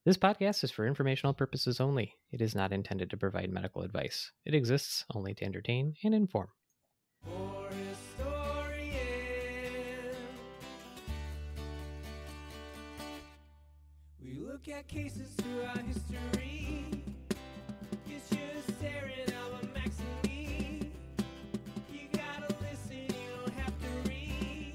This podcast is for informational purposes only. It is not intended to provide medical advice. It exists only to entertain and inform. For historian, we look at cases throughout history. It's just Aaron, Alba, Max, and me. You gotta listen, you don't have to read.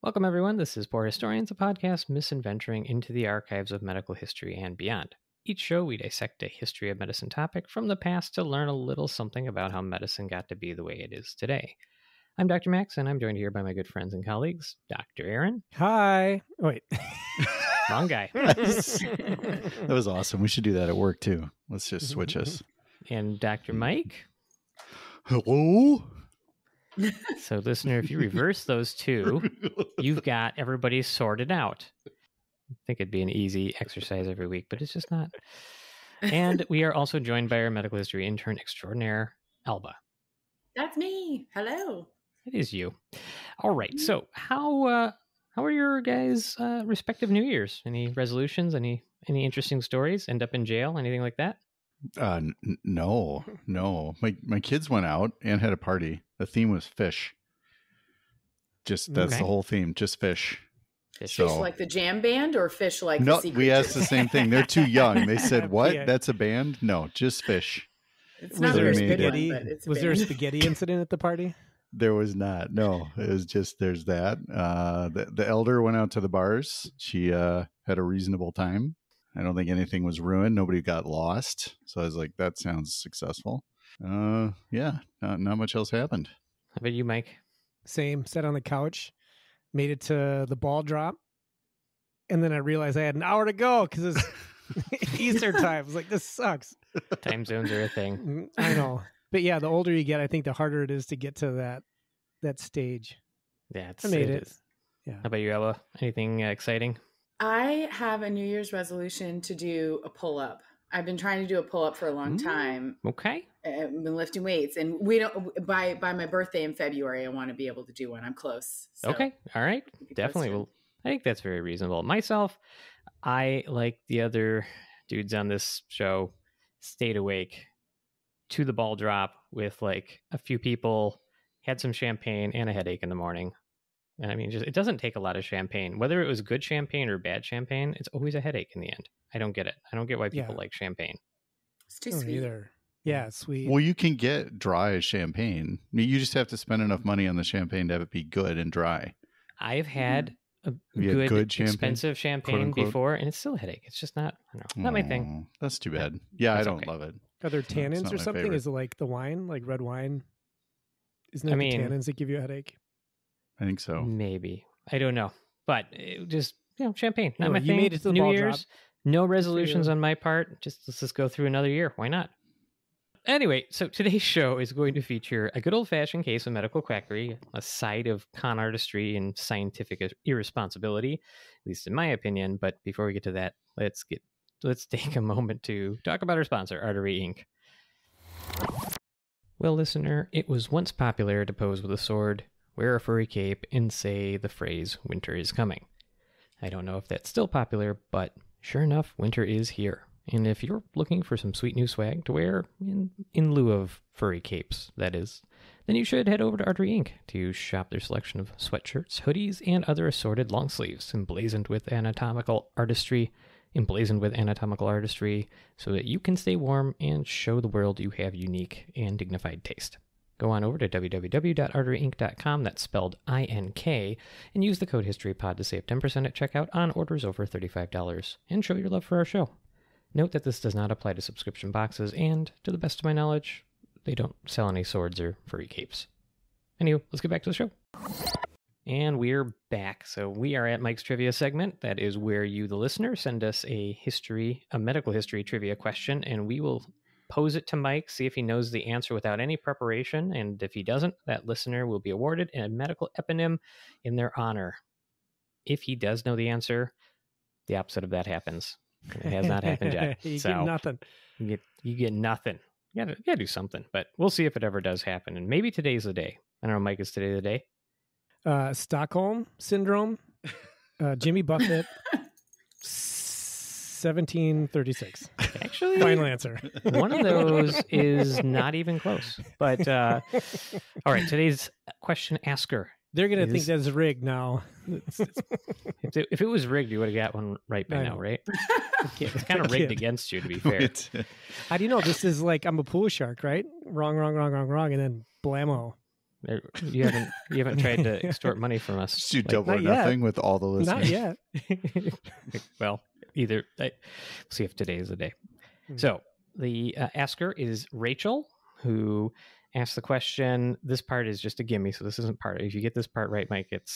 Welcome, everyone. This is Poor Historians, a podcast misadventuring into the archives of medical history and beyond. Each show, we dissect a history of medicine topic from the past to learn a little something about how medicine got to be the way it is today. I'm Dr. Max, and I'm joined here by my good friends and colleagues, Dr. Aaron. Hi. Oh, wait. Wrong guy. That was awesome. We should do that at work, too. Let's just switch us. And Dr. Mike. Hello? So, listener, if you reverse those two, you've got everybody sorted out. I think it'd be an easy exercise every week, but it's just not. And we are also joined by our medical history intern extraordinaire, Alba. That's me. Hello. It is you. All right. So, how are your guys' respective New Year's? Any resolutions? Any interesting stories? End up in jail? Anything like that? No. My kids went out and had a party. The theme was fish. That's Okay. the whole theme. Just fish. Fish. So- Fish like the jam band or fish like No, the secret? we asked the same thing. They're too young. They said, "What? Yeah. That's a band?" No, just fish. It's Was not there a a very good one, spaghetti? but it's a Was there a band. spaghetti incident at the party? There was not. No, it was just there's that. The elder went out to the bars. She had a reasonable time. I don't think anything was ruined. Nobody got lost. So I was like, that sounds successful. Yeah, not much else happened. How about you, Mike? Same. Sat on the couch, made it to the ball drop, and then I realized I had an hour to go because it's Easter time. I was like, this sucks. Time zones are a thing. I know. But yeah, the older you get, I think the harder it is to get to that stage. Yeah, I made it. is. Yeah. How about you, Ella? Anything exciting? I have a New Year's resolution to do a pull-up. I've been trying to do a pull-up for a long time. Okay. I've been lifting weights, and we don't. By my birthday in February, I want to be able to do one. I'm close. So Okay. All right. keep you Definitely. posted. Well, I think that's very reasonable. Myself, I, like the other dudes on this show, stayed awake to the ball drop with like a few people, had some champagne and a headache in the morning. And I mean, it doesn't take a lot of champagne. Whether it was good champagne or bad champagne, it's always a headache in the end. I don't get it. I don't get why people Yeah. like champagne. It's too I don't sweet. either. Yeah, it's sweet. Well, you can get dry champagne. I mean, you just have to spend enough money on the champagne to have it be good and dry. I've had a You had good champagne, expensive champagne unquote? before, and it's still a headache. It's just not, I don't know, not my thing. Oh, that's too bad. Yeah, I That's don't okay. love it. Are there It's not tannins my or something? favorite. Is it like the wine, like red wine? Isn't I it mean- the tannins that give you a headache? I think so. Maybe. I don't know. But just, champagne. Not my Anyway, you thing. made it to the New ball Year's. drop. No resolutions you. on my part. Let's just go through another year. Why not? Anyway, so today's show is going to feature a good old-fashioned case of medical quackery, a side of con artistry and scientific irresponsibility, at least in my opinion. But before we get to that, let's take a moment to talk about our sponsor, Artery Inc. Well, listener, it was once popular to pose with a sword, wear a furry cape, and say the phrase, "Winter is coming." I don't know if that's still popular, but sure enough, winter is here. And if you're looking for some sweet new swag to wear in lieu of furry capes, that is, then you should head over to Artery Inc. to shop their selection of sweatshirts, hoodies, and other assorted long sleeves emblazoned with anatomical artistry, so that you can stay warm and show the world you have unique and dignified taste. Go on over to www.arteryinc.com, that's spelled INK, and use the code HistoryPod to save 10% at checkout on orders over $35, and show your love for our show. Note that this does not apply to subscription boxes, and, to the best of my knowledge, they don't sell any swords or furry capes. Anyway, let's get back to the show. And we're back. So we are at Mike's Trivia segment. That is where you, the listener, send us a medical history trivia question, and we will pose it to Mike, see if he knows the answer without any preparation. And if he doesn't, that listener will be awarded a medical eponym in their honor. If he does know the answer, the opposite of that happens. It has not happened yet. You So get nothing. you get nothing. You gotta do something, but we'll see if it ever does happen. And maybe today's the day. I don't know, Mike, is today the day? Stockholm syndrome. Jimmy Buffett, 1736. Actually, Final answer. one of those is not even close. But all right, today's question asker. They're going to think Is- that's rigged now. If it was rigged, you would have got one right by I now, know. right? It's kind of I rigged can't. against you, to be fair. Wait. How do you know this is like I'm a pool shark, right? Wrong, and then blammo. You haven't tried to extort money from us. Just do like- double or not yet. nothing with all the listeners. Not yet. Well, either. We'll see if today is the day. Hmm. So the asker is Rachel, who asked the question. This part is just a gimme, so this isn't part. If you get this part right, Mike, it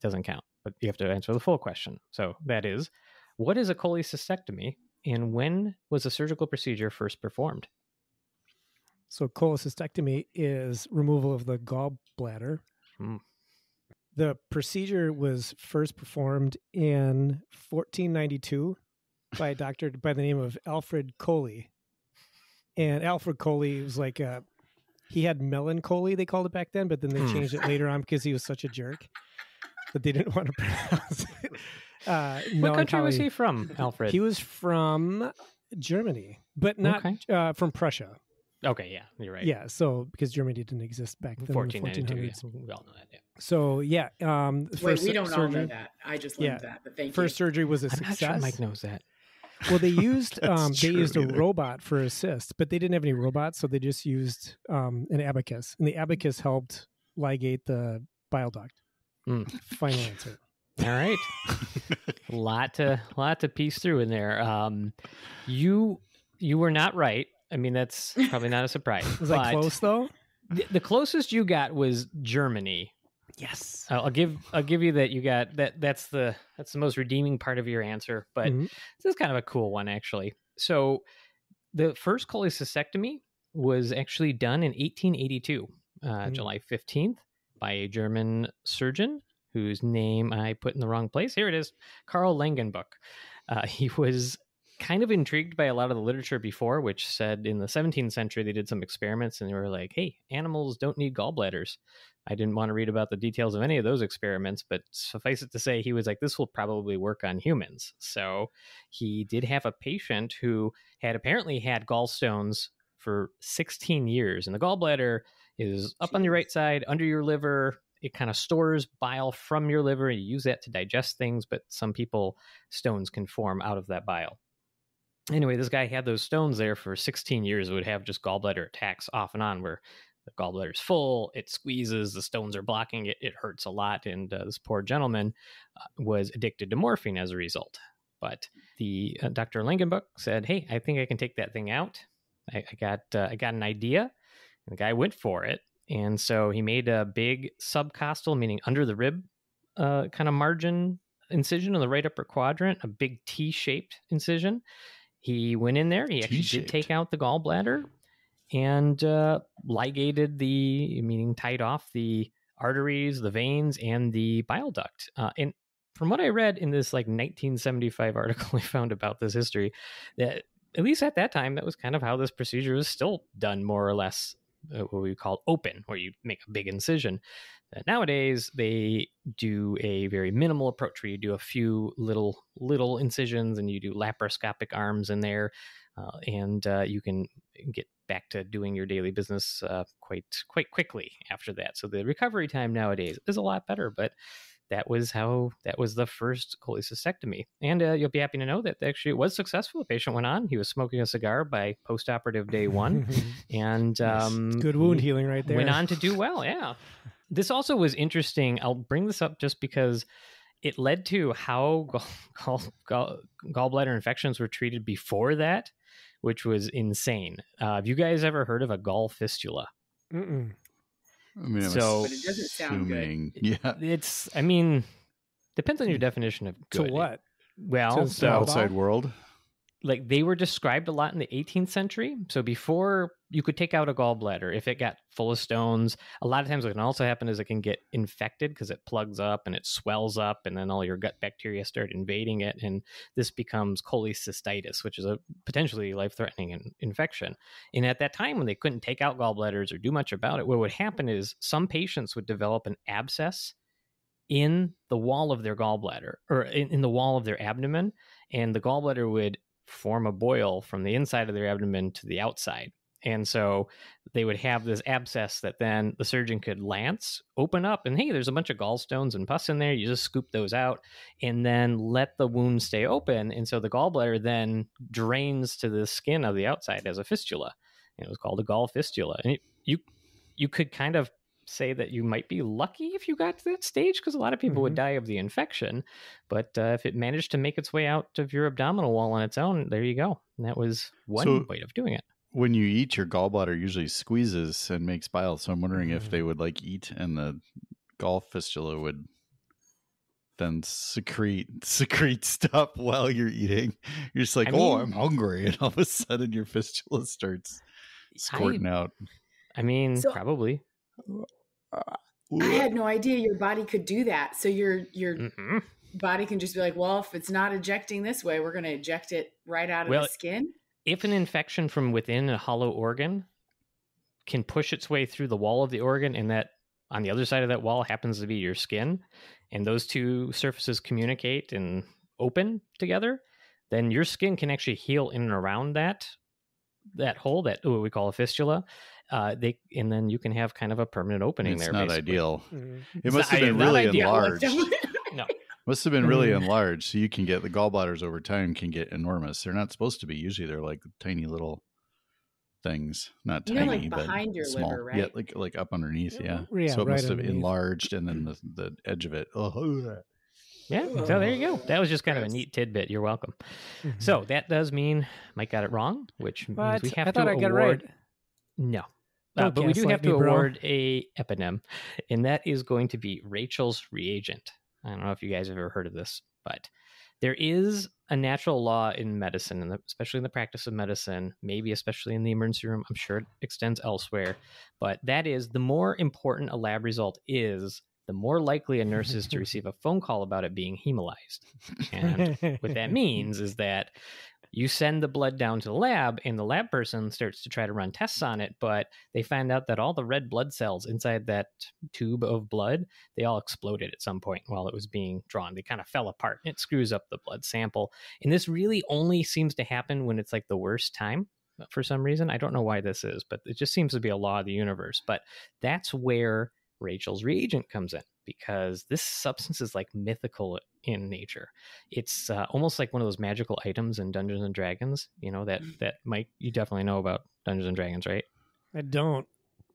doesn't count. But you have to answer the full question. So that is, what is a cholecystectomy, and when was the surgical procedure first performed? So cholecystectomy is removal of the gallbladder. Hmm. The procedure was first performed in 1492 by a doctor by the name of Alfred Coley. And Alfred Coley was like he had melancholy, they called it back then, but then they changed it later on because he was such a jerk that they didn't want to pronounce it. What country was melancholy. he from, Alfred? He was from Germany, but not Okay. from Prussia. Okay, yeah, you're right. Yeah, so because Germany didn't exist back then in the 1492. 1400s. Yeah. We all know that. Yeah. So yeah, Wait, first we don't all surgery, know that. I just learned that, but thank First you. surgery was a I'm not success. sure Mike knows that. Well, they used That's they true used a either. robot for assist, but they didn't have any robots, so they just used an abacus, and the abacus helped ligate the bile duct. Hmm. Final answer. All right. lot to piece through in there. You were not right. I mean, that's probably not a surprise. Was that but close though? The closest you got was Germany. Yes. I'll give you that you got that. That's the most redeeming part of your answer. But Mhm. this is kind of a cool one, actually. So the first cholecystectomy was actually done in 1882, July 15th, by a German surgeon whose name I put in the wrong place. Here it is, Karl Langenbuck. He was kind of intrigued by a lot of the literature before, which said in the 17th century they did some experiments and they were like, hey, animals don't need gallbladders. I didn't want to read about the details of any of those experiments, but suffice it to say, he was like, this will probably work on humans. So he did have a patient who had apparently had gallstones for 16 years. And the gallbladder is up on your right side, under your liver. It kind of stores bile from your liver. You use that to digest things, but some people, stones can form out of that bile. Anyway, this guy had those stones there for 16 years. It would have just gallbladder attacks off and on where the gallbladder's full, it squeezes, the stones are blocking it, it hurts a lot. And this poor gentleman was addicted to morphine as a result. But the Dr. Langenbuck said, hey, I think I can take that thing out. I got an idea. And the guy went for it. And so he made a big subcostal, meaning under the rib kind of margin incision in the right upper quadrant, a big T-shaped incision. He went in there. He actually did T-shaped. take out the gallbladder and ligated meaning tied off the arteries, the veins, and the bile duct. And from what I read in this like 1975 article I found about this history, that at least at that time, that was kind of how this procedure was still done, more or less, what we call open, where you make a big incision. Nowadays, they do a very minimal approach where you do a few little incisions and you do laparoscopic arms in there, and you can get back to doing your daily business quite quickly after that. So the recovery time nowadays is a lot better, but that was the first cholecystectomy. And you'll be happy to know that actually it was successful. The patient went on. He was smoking a cigar by post-operative day one. And Good wound healing right there. went on to do well. Yeah. This also was interesting. I'll bring this up just because it led to how gallbladder infections were treated before that, which was insane. Have you guys ever heard of a gall fistula? Mm-mm. I mean, I'm So- But it doesn't sound good. assuming, yeah, Depends on your definition of To good. what? Well, To so outside world. like they were described a lot in the 18th century. So before you could take out a gallbladder, if it got full of stones, a lot of times what can also happen is it can get infected because it plugs up and it swells up and then all your gut bacteria start invading it. And this becomes cholecystitis, which is a potentially life-threatening infection. And at that time when they couldn't take out gallbladders or do much about it, what would happen is some patients would develop an abscess in the wall of their gallbladder, or in the wall of their abdomen, and the gallbladder would form a boil from the inside of their abdomen to the outside. And so they would have this abscess that then the surgeon could lance, open up, and hey, there's a bunch of gallstones and pus in there. You just scoop those out and then let the wound stay open. And so the gallbladder then drains to the skin of the outside as a fistula. And it was called a gall fistula. And you could kind of say that you might be lucky if you got to that stage, because a lot of people would die of the infection. But if it managed to make its way out of your abdominal wall on its own, there you go. And that was one way of doing it. When you eat, your gallbladder usually squeezes and makes bile. So I'm wondering if they would like eat and the gall fistula would then secrete stuff while you're eating. You're just like, I'm hungry. And all of a sudden your fistula starts squirting out. I mean, probably. I had no idea your body could do that. So your body can just be like, well, if it's not ejecting this way, we're going to eject it right out of the skin. If an infection from within a hollow organ can push its way through the wall of the organ, and that on the other side of that wall happens to be your skin, and those two surfaces communicate and open together, then your skin can actually heal in and around that hole, that what we call a fistula. And then you can have kind of a permanent opening there. It's not basically. Ideal. It must have been really enlarged. No. Must have been really enlarged, so you can get the gallbladders over time can get enormous. They're not supposed to be. Usually they're like tiny little things, not tiny, like but behind your small. liver, right? Yeah, like up underneath. Yeah. So it right must have underneath. enlarged, and then the edge of it. Yeah, so there you go. That was just kind of a neat tidbit. You're welcome. So that does mean Mike got it wrong, which means we have to award. Get it right. No. But we do have to award a eponym, and that is going to be Rachel's reagent. I don't know if you guys have ever heard of this, but there is a natural law in medicine, and especially in the practice of medicine, maybe especially in the emergency room. I'm sure it extends elsewhere, but that is the more important a lab result is, the more likely a nurse is to receive a phone call about it being hemolyzed. And what that means is that you send the blood down to the lab, and the lab person starts to try to run tests on it, but they find out that all the red blood cells inside that tube of blood, they all exploded at some point while it was being drawn. They kind of fell apart, and it screws up the blood sample. And this really only seems to happen when it's like the worst time for some reason. I don't know why this is, but it just seems to be a law of the universe. But that's where Rachel's reagent comes in, because this substance is like mythical in nature. It's almost like one of those magical items in Dungeons and Dragons, that Mike, you definitely know about Dungeons and Dragons, right? I don't.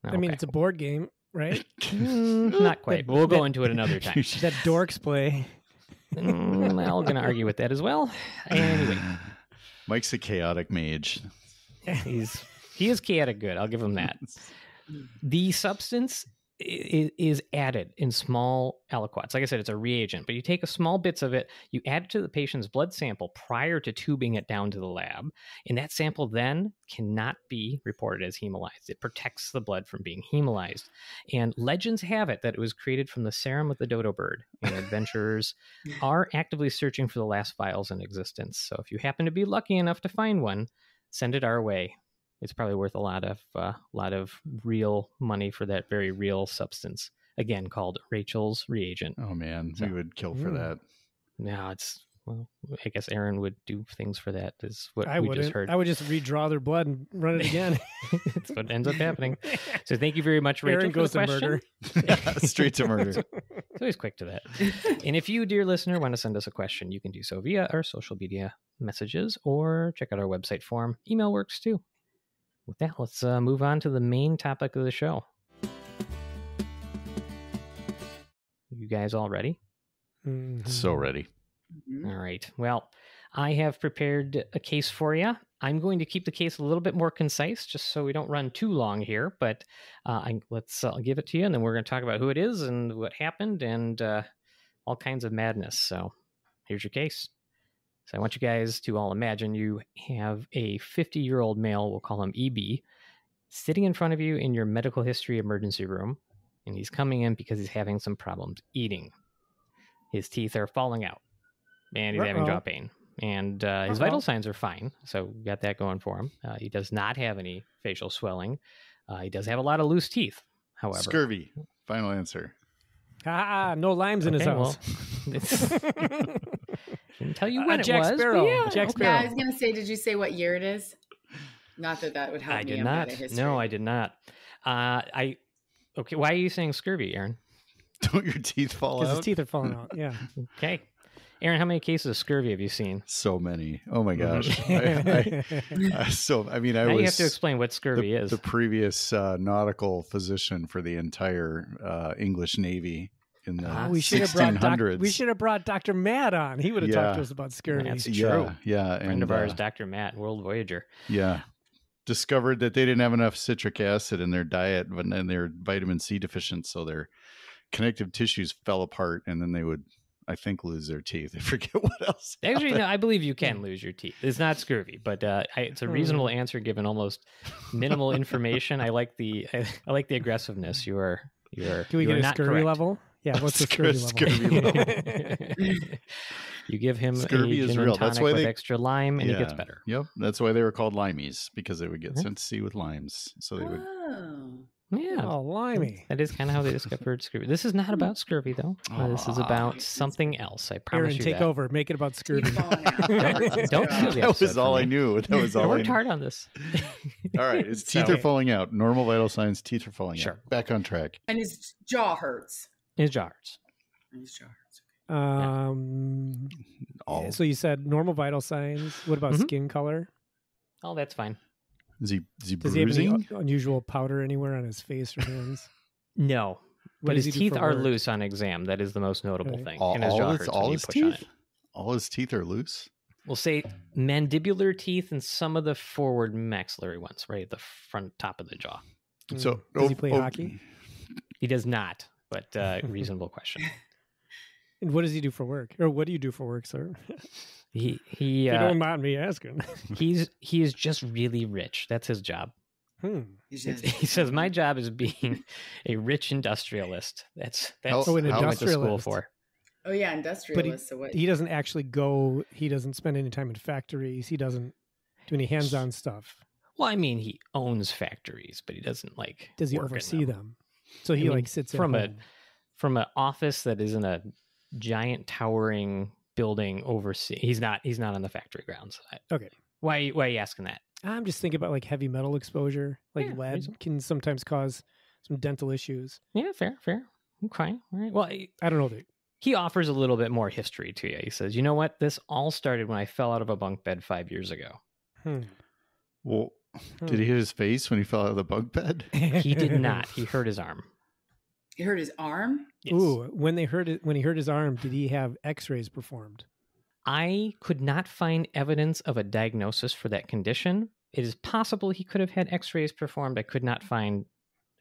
Okay. I mean, it's a board game, right? Not quite, but we'll go into it another time. That dorks play. I'm going to argue with that as well. Anyway. Mike's a chaotic mage. He is chaotic good. I'll give him that. The substance is added in small aliquots. Like I said, it's a reagent, but you take a small bits of it, you add it to the patient's blood sample prior to tubing it down to the lab, and that sample then cannot be reported as hemolyzed. It protects the blood from being hemolyzed. And legends have it that it was created from the serum of the dodo bird, and adventurers are actively searching for the last vials in existence. So if you happen to be lucky enough to find one, send it our way. It's probably worth a lot of real money for that very real substance. Again, called Rachel's reagent. Oh man, we would kill for that. No, I guess Aaron would do things for that. Is what I we wouldn't. just heard. I would just redraw their blood and run it again. That's what ends up happening. So thank you very much, Rachel. Aaron goes for the to question. murder. Straight to murder. It's always quick to that. And if you, dear listener, want to send us a question, you can do so via our social media messages or check out our website form. Email works too. With that, let's move on to the main topic of the show. You guys all ready? So ready. All right. Well, I have prepared a case for you. I'm going to keep the case a little bit more concise, just so we don't run too long here. But I'll give it to you, and then we're going to talk about who it is and what happened and all kinds of madness. So here's your case. So I want you guys to all imagine you have a 50-year-old male, we'll call him EB, sitting in front of you in your medical history emergency room, and he's coming in because he's having some problems eating. His teeth are falling out, and he's having jaw pain. And his vital signs are fine, so we got that going for him. He does not have any facial swelling. He does have a lot of loose teeth, however. Scurvy. Final answer. No limes in his Okay, house. Didn't tell you when it Jack was. Sparrow. But yeah, Jack okay. Sparrow. Yeah, I was gonna say, did you say what year it is? Not that that would help I me. did I'm not. bad at history. No, I did not. Okay. Why are you saying scurvy, Aaron? Don't your teeth fall Because out? his teeth are falling out. Yeah. Okay. Aaron, how many cases of scurvy have you seen? So many. Oh my gosh. Mhm. I Now was you have to explain what scurvy is. the previous nautical physician for the entire English Navy in the We should have brought 1600s. we should have brought Dr. Matt on. He would have talked to us about scurvy. That's Yeah, true. yeah. Friend of ours, Dr. Matt, World Voyager. Yeah. Discovered that they didn't have enough citric acid in their diet, but then they're vitamin C deficient, so their connective tissues fell apart, and then they would, I think, lose their teeth. I forget what else. Actually, happened. no, I believe you can lose your teeth. It's not scurvy, but it's a reasonable answer given almost minimal information. I like the aggressiveness. You are Can we you get are a not scurvy correct. level? Yeah, what's the scurvy level? Scurvy level. You give him Scurvy a is gin real. and That's tonic why with they- extra lime, and he gets Yeah. better. Yep, that's why they were called limeys, because they would get Mhm. sent to sea with limes. So they would. Oh. Yeah. Oh, limey. That is kind of how they discovered scurvy. This is not about scurvy, though. This is about something else. I promise Aaron, you take that. over. Make it about Teeth scurvy. falling out. Don't steal the That was episode all from I me. knew. That was I all I worked knew. hard on this. All right, his teeth So- are falling out. Normal vital signs, teeth are falling Sure. out. Back on track. And his jaw hurts. His jaw hurts. And his jaw hurts. All. So you said normal vital signs. What about Mhm. skin color? Oh, that's fine. Is he Does he have any bruising? unusual powder anywhere on his face or hands? No, What but does his he do teeth for are work? loose on exam. That is the most notable Okay. thing. All, and his jaw all hurts his, when all you his push on teeth? it. All his teeth are loose? We'll say mandibular teeth and some of the forward maxillary ones, right at the front top of the jaw. So Does he play hockey? He does not, but reasonable question. And what does he do for work? Or what do you do for work, sir? He You don't mind me asking. he is just really rich. That's his job. He's It's- just- he says, "My job is being a rich industrialist." That's Oh, what an I went to school industrialist. for. Oh yeah, industrialist. So what? He doesn't actually go. He doesn't spend any time in factories. He doesn't do any hands-on stuff. Well, I mean, he owns factories, but he doesn't like. Does he work in oversee them? them? So he I mean, like sits at from home. from an office that is in a giant towering building oversee. He's not on the factory grounds. Okay. Why are you asking that? I'm just thinking about like heavy metal exposure. Like Yeah, lead reasonable. can sometimes cause some dental issues. Yeah, fair. Okay, all right. Well, I don't know. he offers a little bit more history to you. He says, "You know what? This all started when I fell out of a bunk bed 5 years ago." Well, did he hit his face when he fell out of the bunk bed? He did not. He hurt his arm. He hurt his arm. Yes. Ooh, when he hurt his arm, did he have X-rays performed? I could not find evidence of a diagnosis for that condition. It is possible he could have had X-rays performed. I could not find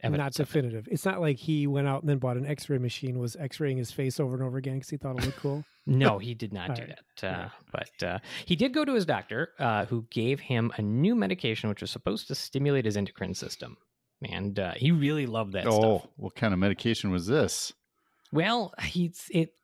Not evidence. of it. definitive. It's not like he went out and then bought an X-ray machine, was X-raying his face over and over again because he thought it looked cool. No, he did not All do right. that. But he did go to his doctor, who gave him a new medication which was supposed to stimulate his endocrine system, and he really loved that stuff. What kind of medication was this? Well, he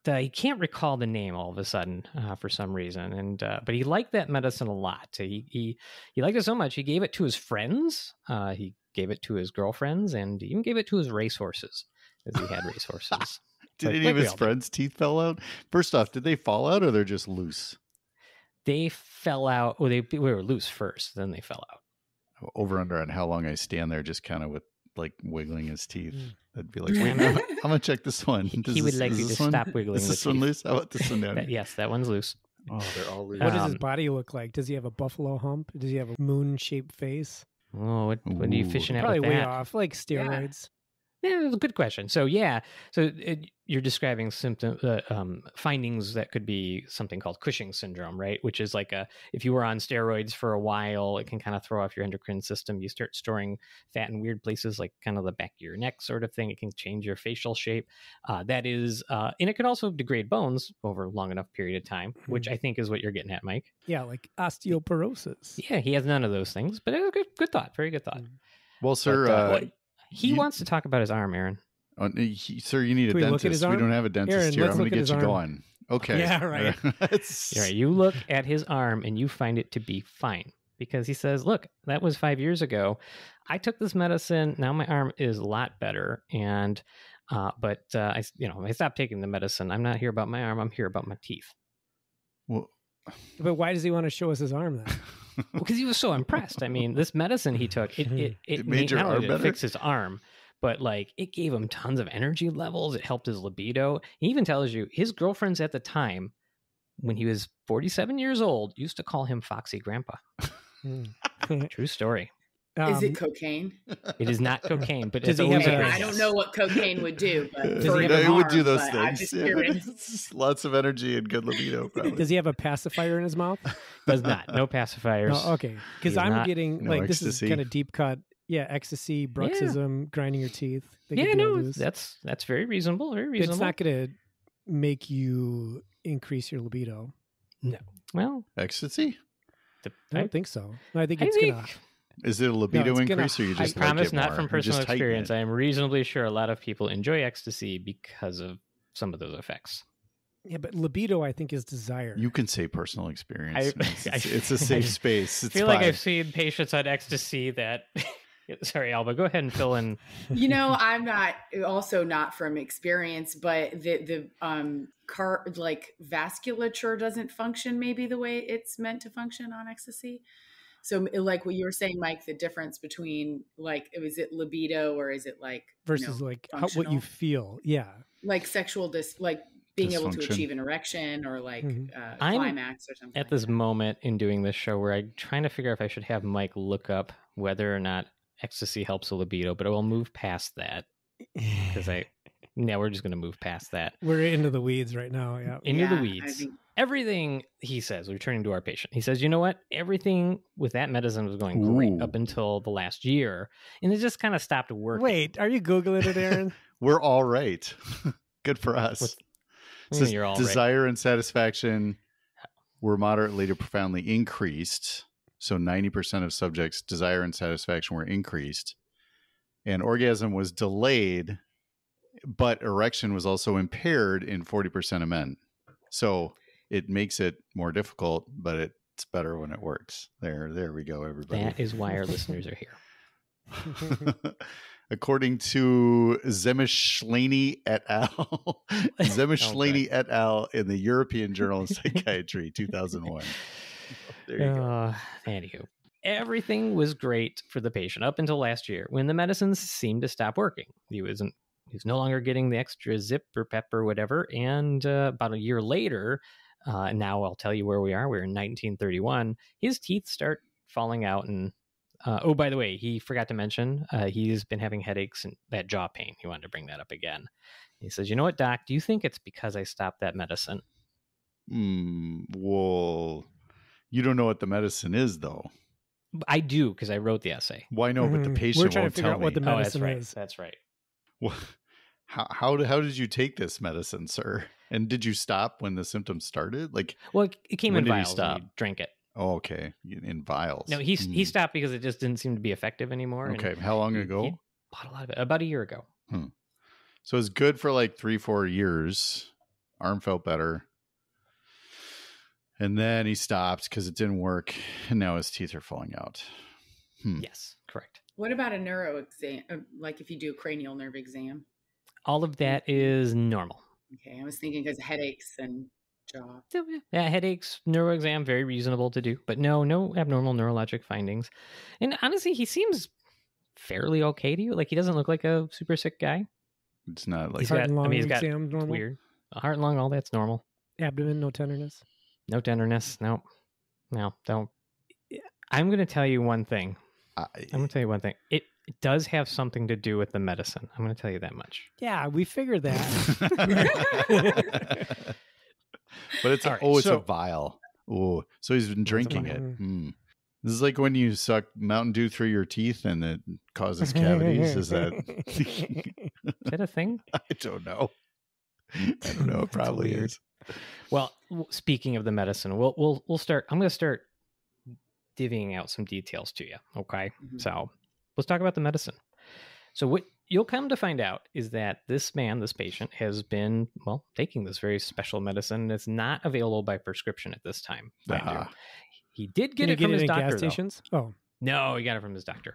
can't recall the name all of a sudden for some reason, and but he liked that medicine a lot. He liked it so much he gave it to his friends. He gave it to his girlfriends, and even gave it to his racehorses, as he had racehorses. Did Like- any like of we his all do. friends' teeth fell out? First off, did they fall out or they're just loose? They fell out. Well, they were loose first, then they fell out. Over under on how long I stand there, just kind of with like wiggling his teeth. I'd be like, Mm. wait, no, I'm gonna check this one. He would like you to stop wiggling Is the this one teeth. loose? How about this one down? Yes, that one's loose. Oh, they're all loose. What does his Um, body look like? Does he have a buffalo hump? Does he have a moon-shaped face? Oh, what are you Ooh. fishing at Probably with way that? off, like steroids. Yeah, it's a good question. So you're describing findings that could be something called Cushing syndrome, right? Which is like if you were on steroids for a while, it can kind of throw off your endocrine system. You start storing fat in weird places, like kind of the back of your neck sort of thing. It can change your facial shape. That is, and it could also degrade bones over a long enough period of time, which I think is what you're getting at, Mike. Yeah, like osteoporosis. Yeah, he has none of those things, but good thought. Very good thought. Well, sir, But, he wants to talk about his arm, Aaron. sir, you need a Can we look at his dentist. We arm? don't have a dentist Aaron, here. let's I'm going look to at get his you arm. going. Okay. Yeah, right. It's- All right, you look at his arm and you find it to be fine because he says, look, that was 5 years ago. I took this medicine. Now my arm is a lot better. And But I stopped taking the medicine. I'm not here about my arm. I'm here about my teeth. Well, But why does he want to show us his arm then? Because he was so impressed. I mean, this medicine he took, it made your not only arm did it better? fix his arm, but like it gave him tons of energy levels. It helped his libido. He even tells you his girlfriends at the time, when he was 47 years old, used to call him Foxy Grandpa. True story. Is it cocaine? It is not cocaine, but Does it's he have always a- a great I don't guess. know what cocaine would do, but Does for he an have it a- would arm, do those but I'm things. just Yeah. curious. Lots of energy and good libido, probably. Does he have a pacifier in his mouth? Does not. No pacifiers. Oh, okay. Because He's I'm not- getting no like this is ecstasy. kind of deep cut. Yeah, ecstasy, bruxism, grinding your teeth. They could Yeah, do all no, those. that's very reasonable. Very reasonable. It's not going to make you increase your libido. Well, Ecstasy? I don't think so. I think I it's think going to. Is it a libido it's gonna- increase, or you I just like promise it not more? from You personal just tighten experience. it? I am reasonably sure a lot of people enjoy ecstasy because of some of those effects. Yeah, but libido, I think, is desire. You can say personal experience. I- It's a safe space. I It's feel like fine. I've seen patients on ecstasy that. Sorry, Alba, go ahead and fill in. I'm not from experience, but the vasculature doesn't function maybe the way it's meant to function on ecstasy. So like what you were saying, Mike, the difference between is it libido or is it versus what you functional? feel. Yeah. Like sexual being able to Dysfunction. achieve an erection or Mhm. climax or something. At like this that. moment in doing this show where I'm trying to figure out if I should have Mike look up whether or not ecstasy helps a libido, but I will move past that because we're just going to move past that. We're into the weeds right now. Yeah. Into the Yeah, weeds. I think- Everything he says, returning to our patient, he says, you know what? Everything with that medicine was going great Ooh. up until the last year. And it just kind of stopped working. Wait, are you Googling it, Aaron? We're all right. Good for us. What It do you mean says you're all right? desire and satisfaction were moderately to profoundly increased. So 90% of subjects' desire and satisfaction were increased. And orgasm was delayed, but erection was also impaired in 40% of men. So it makes it more difficult, but it's better when it works. There we go, everybody. That is why our listeners are here. According to Zemishlaney et al. Zemishlaney et al. In the European Journal of Psychiatry, 2001. There you go. Anywho, everything was great for the patient up until last year when the medicines seemed to stop working. He was no longer getting the extra zip or pep or whatever. And about a year later, now I'll tell you where we are. We're in 1931. His teeth start falling out. And oh, by the way, he forgot to mention he's been having headaches and that jaw pain. He wanted to bring that up again. He says, you know what, doc, do you think it's because I stopped that medicine? Well, you don't know what the medicine is, though. I do, because I wrote the essay. Why no? But the Mhm. patient We're trying to won't figure tell out what me. the Oh, that's medicine right. is. That's right. Well, how did you take this medicine, sir? And did you stop when the symptoms started? Like, Well, it came When in did he vials. stop? And he drank it. oh, okay, in vials. No, he stopped because it just didn't seem to be effective anymore. and Okay, how long he ago? bought a lot of it about a year ago. So it's good for like 3-4 years. Arm felt better. And then he stopped because it didn't work. And now his teeth are falling out. Yes, correct. What about a neuro exam? Like if you do a cranial nerve exam? All of that is normal. Okay, I was thinking because headaches and jaw. So, yeah, headaches, neuro exam, very reasonable to do, but no abnormal neurologic findings. And honestly, he seems fairly okay to you. Like he doesn't look like a super sick guy. It's not like He's Heart got, and lung he's got exam, normal. weird heart and lung. All that's normal. Abdomen, no tenderness. No tenderness. No, don't. I'm going to tell you one thing. It does have something to do with the medicine. I'm going to tell you that much. Yeah, we figured that. But it's All right, it's a so- vial. Oh, so he's been drinking it. vial. This is like when you suck Mountain Dew through your teeth and it causes cavities. Is that? Is that a thing? I don't know. I don't know. It probably weird. is. Well, speaking of the medicine, we'll start. I'm going to start divvying out some details to you. Okay, Mhm. so let's talk about the medicine. So what you'll come to find out is that this patient, has been taking this very special medicine. It's not available by prescription at this time. Mind you. Ah. He did Can get you it from his in doctor. gas though. stations? Oh, No, he got it from his doctor.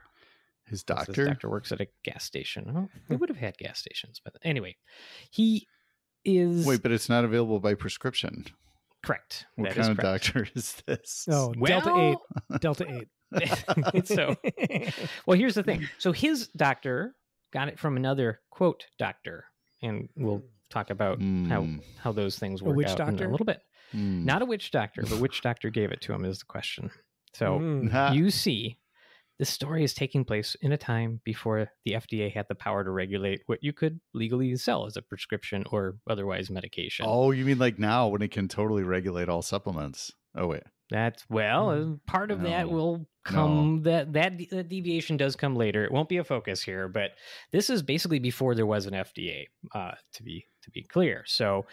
His His doctor? doctor works at a gas station. Oh, they would have had gas stations, but anyway, he is Wait, but it's not available by prescription. correct. What That kind is of correct. doctor is this? Oh, Delta 8. Delta 8. So, well, here's the thing. So his doctor got it from another quote doctor, and we'll talk about how those things work witch out in doctor? a little bit. Not a witch doctor, but which doctor gave it to him is the question. So you see, this story is taking place in a time before the FDA had the power to regulate what you could legally sell as a prescription or otherwise medication. Oh, you mean like now when it can totally regulate all supplements? Oh, wait. That's part of that No. will come. That deviation does come later. It won't be a focus here, but this is basically before there was an FDA. To be clear, so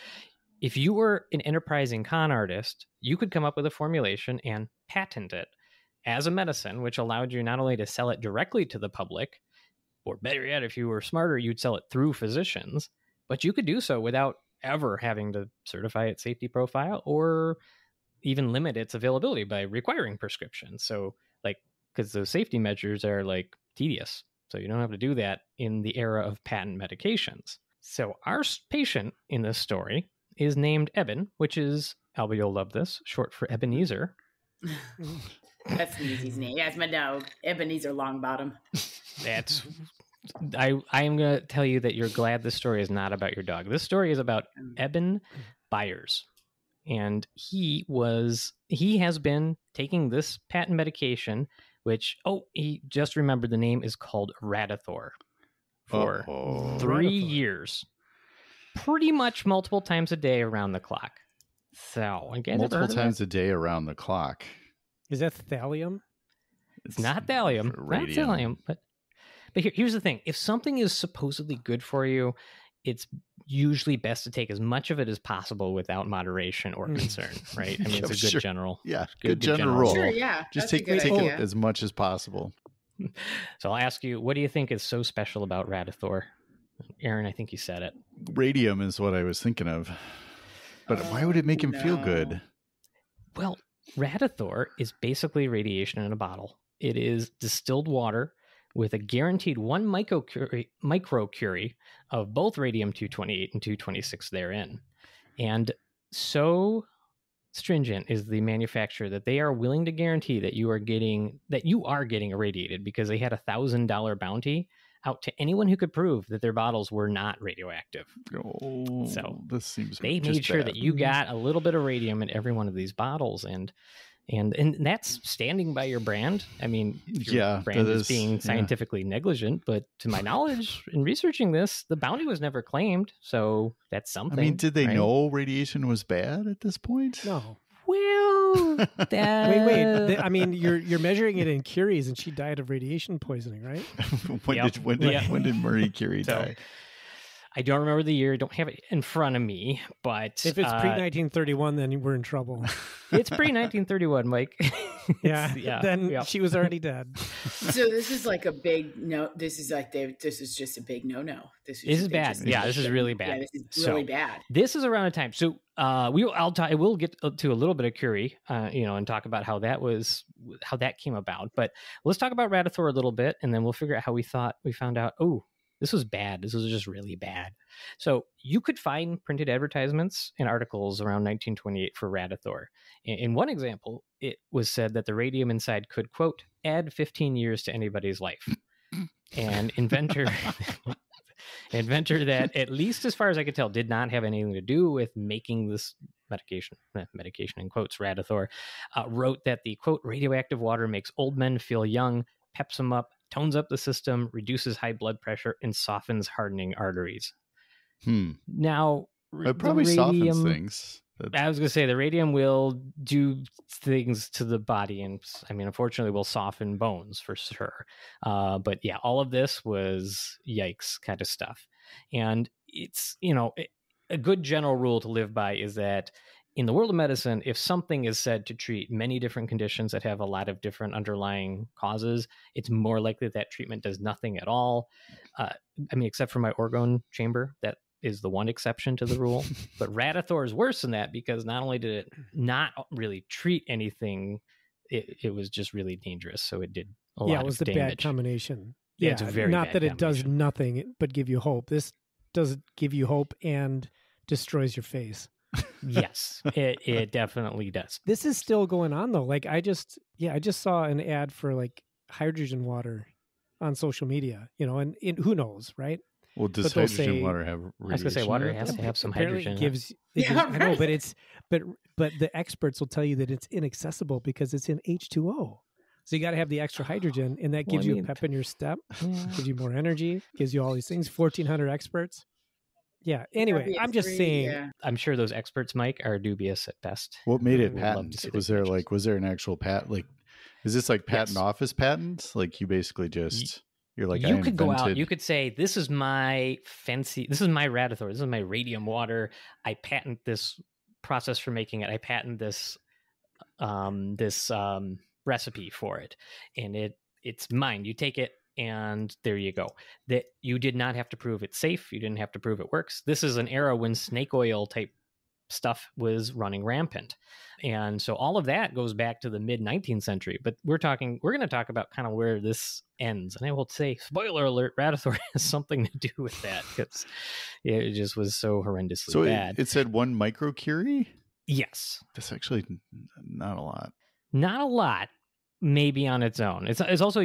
if you were an enterprising con artist, you could come up with a formulation and patent it as a medicine, which allowed you not only to sell it directly to the public, or better yet, if you were smarter, you'd sell it through physicians, but you could do so without ever having to certify its safety profile or even limit its availability by requiring prescriptions. So, because those safety measures are tedious. So you don't have to do that in the era of patent medications. So our patient in this story is named Eben, which is, Albie, you'll love this, short for Ebenezer. That's Sneezy's name. That's my dog, Ebenezer Longbottom. That's I am going to tell you that you're glad this story is not about your dog. This story is about Eben Byers. And he has been taking this patent medication, which, he just remembered the name is called Radithor, for 3 years. Pretty much multiple times a day around the clock. So, I guess Multiple times a day around the clock. Is that thallium? It's not thallium. Not thallium. But here's the thing. If something is supposedly good for you, it's usually best to take as much of it as possible without moderation or concern, right? I mean, it's a good general. Yeah, good general rule. Sure, yeah. Just that's take a good it idea. as much as possible. So I'll ask you, what do you think is so special about Radithor? Aaron, I think you said it. Radium is what I was thinking of. But why would it make him feel good? Well, Radithor is basically radiation in a bottle. It is distilled water with a guaranteed 1 microcurie of both radium-228 and 226 therein. And so stringent is the manufacturer that they are willing to guarantee that you are getting irradiated, because they had $1,000 bounty out to anyone who could prove that their bottles were not radioactive. Oh, so this seems they just made sure bad. that you got a little bit of radium in every one of these bottles, and that's standing by your brand. I mean, your brand is being scientifically negligent, but to my knowledge, in researching this, the bounty was never claimed, so that's something. I mean, did they know radiation was bad at this point? No. Well, wait. I mean, you're measuring it in Curie's, and she died of radiation poisoning, right? When did Marie Curie die? I don't remember the year. Don't have it in front of me, but if it's pre-1931, then we're in trouble. It's pre-1931, Mike. Then she was already dead. So this is like a big no. This is just a big no. This is bad. Yeah, this is really bad. Yeah, this is really bad. This is around a time. So I will get to a little bit of Curie, and talk about how that came about. But let's talk about Radithor a little bit, and then we'll figure out how we found out. Oh, this was bad. This was just really bad. So you could find printed advertisements and articles around 1928 for Radithor. In one example, it was said that the radium inside could, quote, add 15 years to anybody's life. And inventor that, at least as far as I could tell, did not have anything to do with making this medication in quotes, Radithor, wrote that the, quote, radioactive water makes old men feel young, peps them up, tones up the system, reduces high blood pressure, and softens hardening arteries. Now, it probably softens things. I was going to say the radium will do things to the body, and I mean, unfortunately, will soften bones for sure. But yeah, all of this was yikes kind of stuff. And it's, a good general rule to live by is that in the world of medicine, if something is said to treat many different conditions that have a lot of different underlying causes, it's more likely that treatment does nothing at all. I mean, except for my orgone chamber, that is the one exception to the rule. But Radithor is worse than that, because not only did it not really treat anything, it was just really dangerous. So it did a lot of damage. It was the bad combination. Yeah, it's a very not bad that it does combination. nothing but give you hope. This does give you hope and destroys your face. Yes, it definitely does. This is still going on though. Like I just saw an ad for like hydrogen water on social media, and who knows, right? Well, does But they'll hydrogen say- water have I was gonna say radiation water in it? has to have some Apparently hydrogen. it in it. gives, it Yeah, gives- I know, but right. but the experts will tell you that it's inaccessible because it's in H2O. So you got to have the extra hydrogen, and that Well, gives I you mean- a pep in your step, Yeah. gives you more energy, gives you all these things. 1,400 experts. Yeah. Anyway, I'm just saying. Yeah. I'm sure those experts, Mike, are dubious at best. What made it We'd love to see patent? the Was there credentials. was there an actual patent? Like, is this like patent Yes. office patent? Like you basically just you're like you I could go out. invented- You could say, "This is my fancy. This is my Radithor. This is my radium water. I patent this process for making it. I patent this recipe for it, and it's mine. You take it, and there you go. That you did not have to prove it's safe. You didn't have to prove it works. This is an era when snake oil type stuff was running rampant, and so all of that goes back to the mid 19th century. But we're going to talk about kind of where this ends, and I will say, spoiler alert: Radithor has something to do with that because it just was so horrendously So bad. it said 1 microcurie. Yes, That's actually not a lot. not a lot. Maybe on its own. It's also a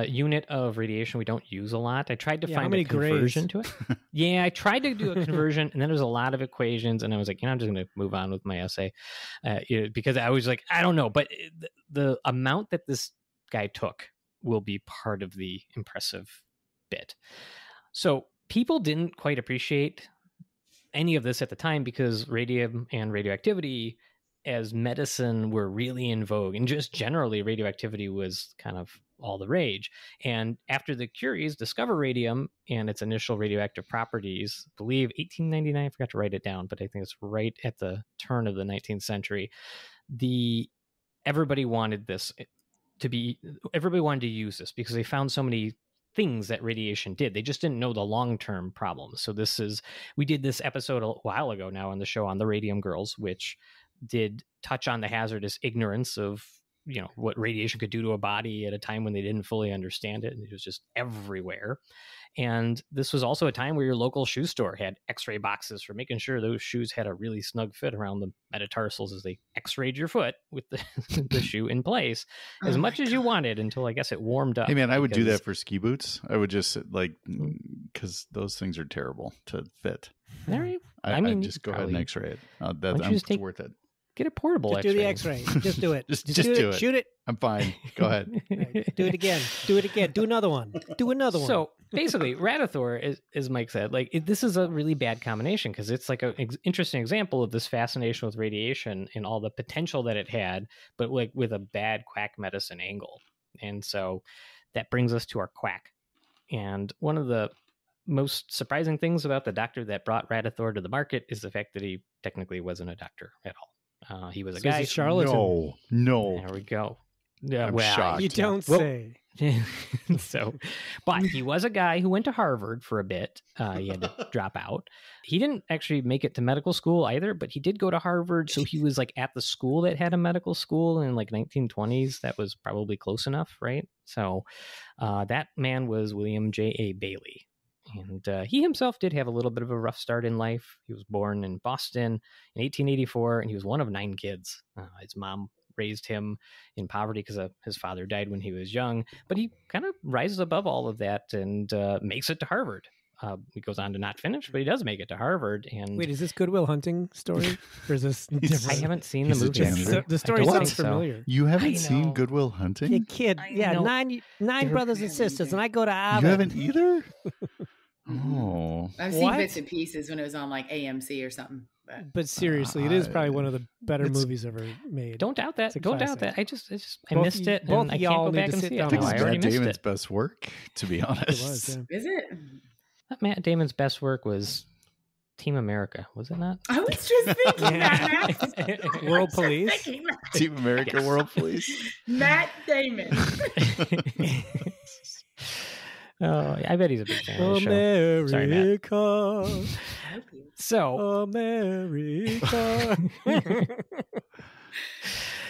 unit of radiation we don't use a lot. I tried to Yeah, how find many a conversion grays? to it. Yeah, I tried to do a conversion, and then there's a lot of equations, and I was like, I'm just going to move on with my essay because I was like, I don't know, but the amount that this guy took will be part of the impressive bit. So people didn't quite appreciate any of this at the time because radium and radioactivity as medicine were really in vogue, and just generally radioactivity was kind of all the rage. And after the Curies discover radium and its initial radioactive properties, I believe 1899, I forgot to write it down, but I think it's right at the turn of the 19th century, everybody wanted to use this because they found so many things that radiation did. They just didn't know the long-term problems. So we did this episode a while ago now on the show on the Radium Girls, which did touch on the hazardous ignorance of what radiation could do to a body at a time when they didn't fully understand it, and it was just everywhere. And this was also a time where your local shoe store had x-ray boxes for making sure those shoes had a really snug fit around the metatarsals as they x-rayed your foot with the shoe in place as much as you wanted until I guess it warmed up. Hey man, I would do because- that for ski boots. I would just because those things are terrible to fit. I mean, I'd you just could go ahead and probably- X-ray it. don't you just It's worth it. Get a portable Just do the X-ray. Just do it. Just do do it. Shoot it. I'm fine. Go ahead. Right. Do it again. Do it again. Do another one. Do another one. So basically, Radithor, as Mike said, this is a really bad combination because it's like an interesting example of this fascination with radiation and all the potential that it had, but like with a bad quack medicine angle. And so that brings us to our quack. And one of the most surprising things about the doctor that brought Radithor to the market is the fact that he technically wasn't a doctor at all. He was a So he's guy. a charlatan. No. There we go. Yeah, I'm shocked. You don't Well, say. But he was a guy who went to Harvard for a bit. He had to drop out. He didn't actually make it to medical school either, but he did go to Harvard. So he was like at the school that had a medical school in like 1920s. That was probably close enough, right? So that man was William J.A. Bailey. And he himself did have a little bit of a rough start in life. He was born in Boston in 1884, and he was one of 9 kids. His mom raised him in poverty because his father died when he was young. But he kind of rises above all of that and makes it to Harvard. He goes on to not finish, but he does make it to Harvard. And Wait, is this Good Will Hunting story? Or is this different? I haven't seen the He's a movie. janitor. actually. The story I don't sounds think so. familiar. You haven't I seen know. Good Will Hunting? Hey, kid, I yeah, know. nine They're- brothers and sisters, and I go to You Harvard. haven't either? Oh. I've seen What? bits and pieces when it was on like AMC or something. But seriously, it is probably one of the better it's- movies ever made. Don't doubt that. It's a Don't doubt classic. that. I Both missed y- it, both and I y'all can't go need back to and sit see down it. I think and now. it's I already Matt missed Damon's it. best work, to be honest. It was, yeah. Is it? Matt Damon's best work was Team America, was it not? I was just thinking Yeah. that. Matt. World I was just Police? thinking that. Team America Yes. World Police. Matt Damon. Oh, I bet he's a big fan of the show. Sorry, Matt. America, So, America.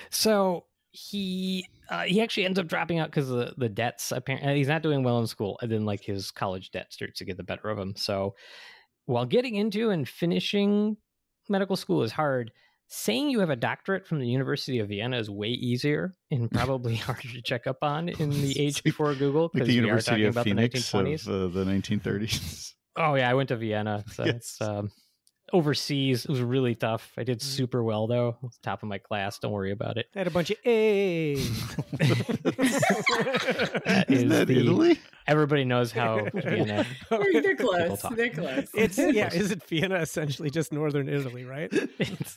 so he He actually ends up dropping out because of the debts. Apparently, he's not doing well in school, and then like his college debt starts to get the better of him. So, while getting into and finishing medical school is hard, saying you have a doctorate from the University of Vienna is way easier and probably harder to check up on in the age before Google, because the we are University talking of about Phoenix the 1920s. of the 1930s. Oh yeah, I went to Vienna. So Yes. it's overseas. It was really tough. I did super well though. I was top of my class. Don't worry about it. I had a bunch of A's. That Isn't that the- Italy? Everybody knows how Vienna. They're People close. talk. They're close. It's isn't Vienna essentially just northern Italy, right?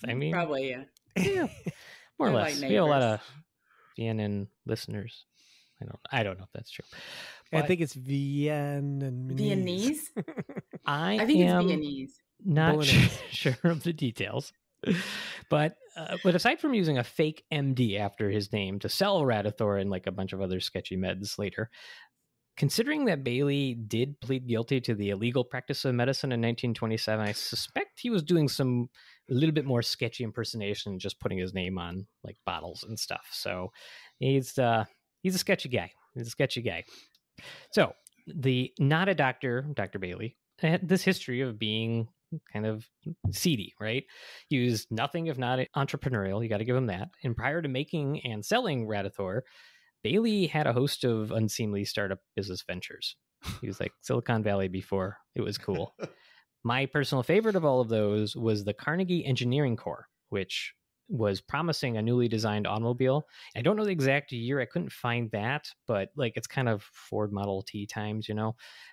I mean, Probably, yeah. yeah, more or They're less. like We have a lot neighbors. of Viennan listeners. I don't know if that's true. I But think it's Viennese. Viennese? I I think it's am Viennese. not Bolognese. sure of the details. But aside from using a fake MD after his name to sell Radithor and like a bunch of other sketchy meds later, considering that Bailey did plead guilty to the illegal practice of medicine in 1927, I suspect he was doing a little bit more sketchy impersonation and just putting his name on like bottles and stuff. So he's a sketchy guy. He's a sketchy guy. So the not a doctor, Dr. Bailey, had this history of being kind of seedy, right? He was nothing if not entrepreneurial. You got to give him that. And prior to making and selling Radithor, Bailey had a host of unseemly startup business ventures. He was like Silicon Valley before it was cool. My personal favorite of all of those was the Carnegie Engineering Corps, which was promising a newly designed automobile. I don't know the exact year. I couldn't find that, but like it's kind of Ford Model T times,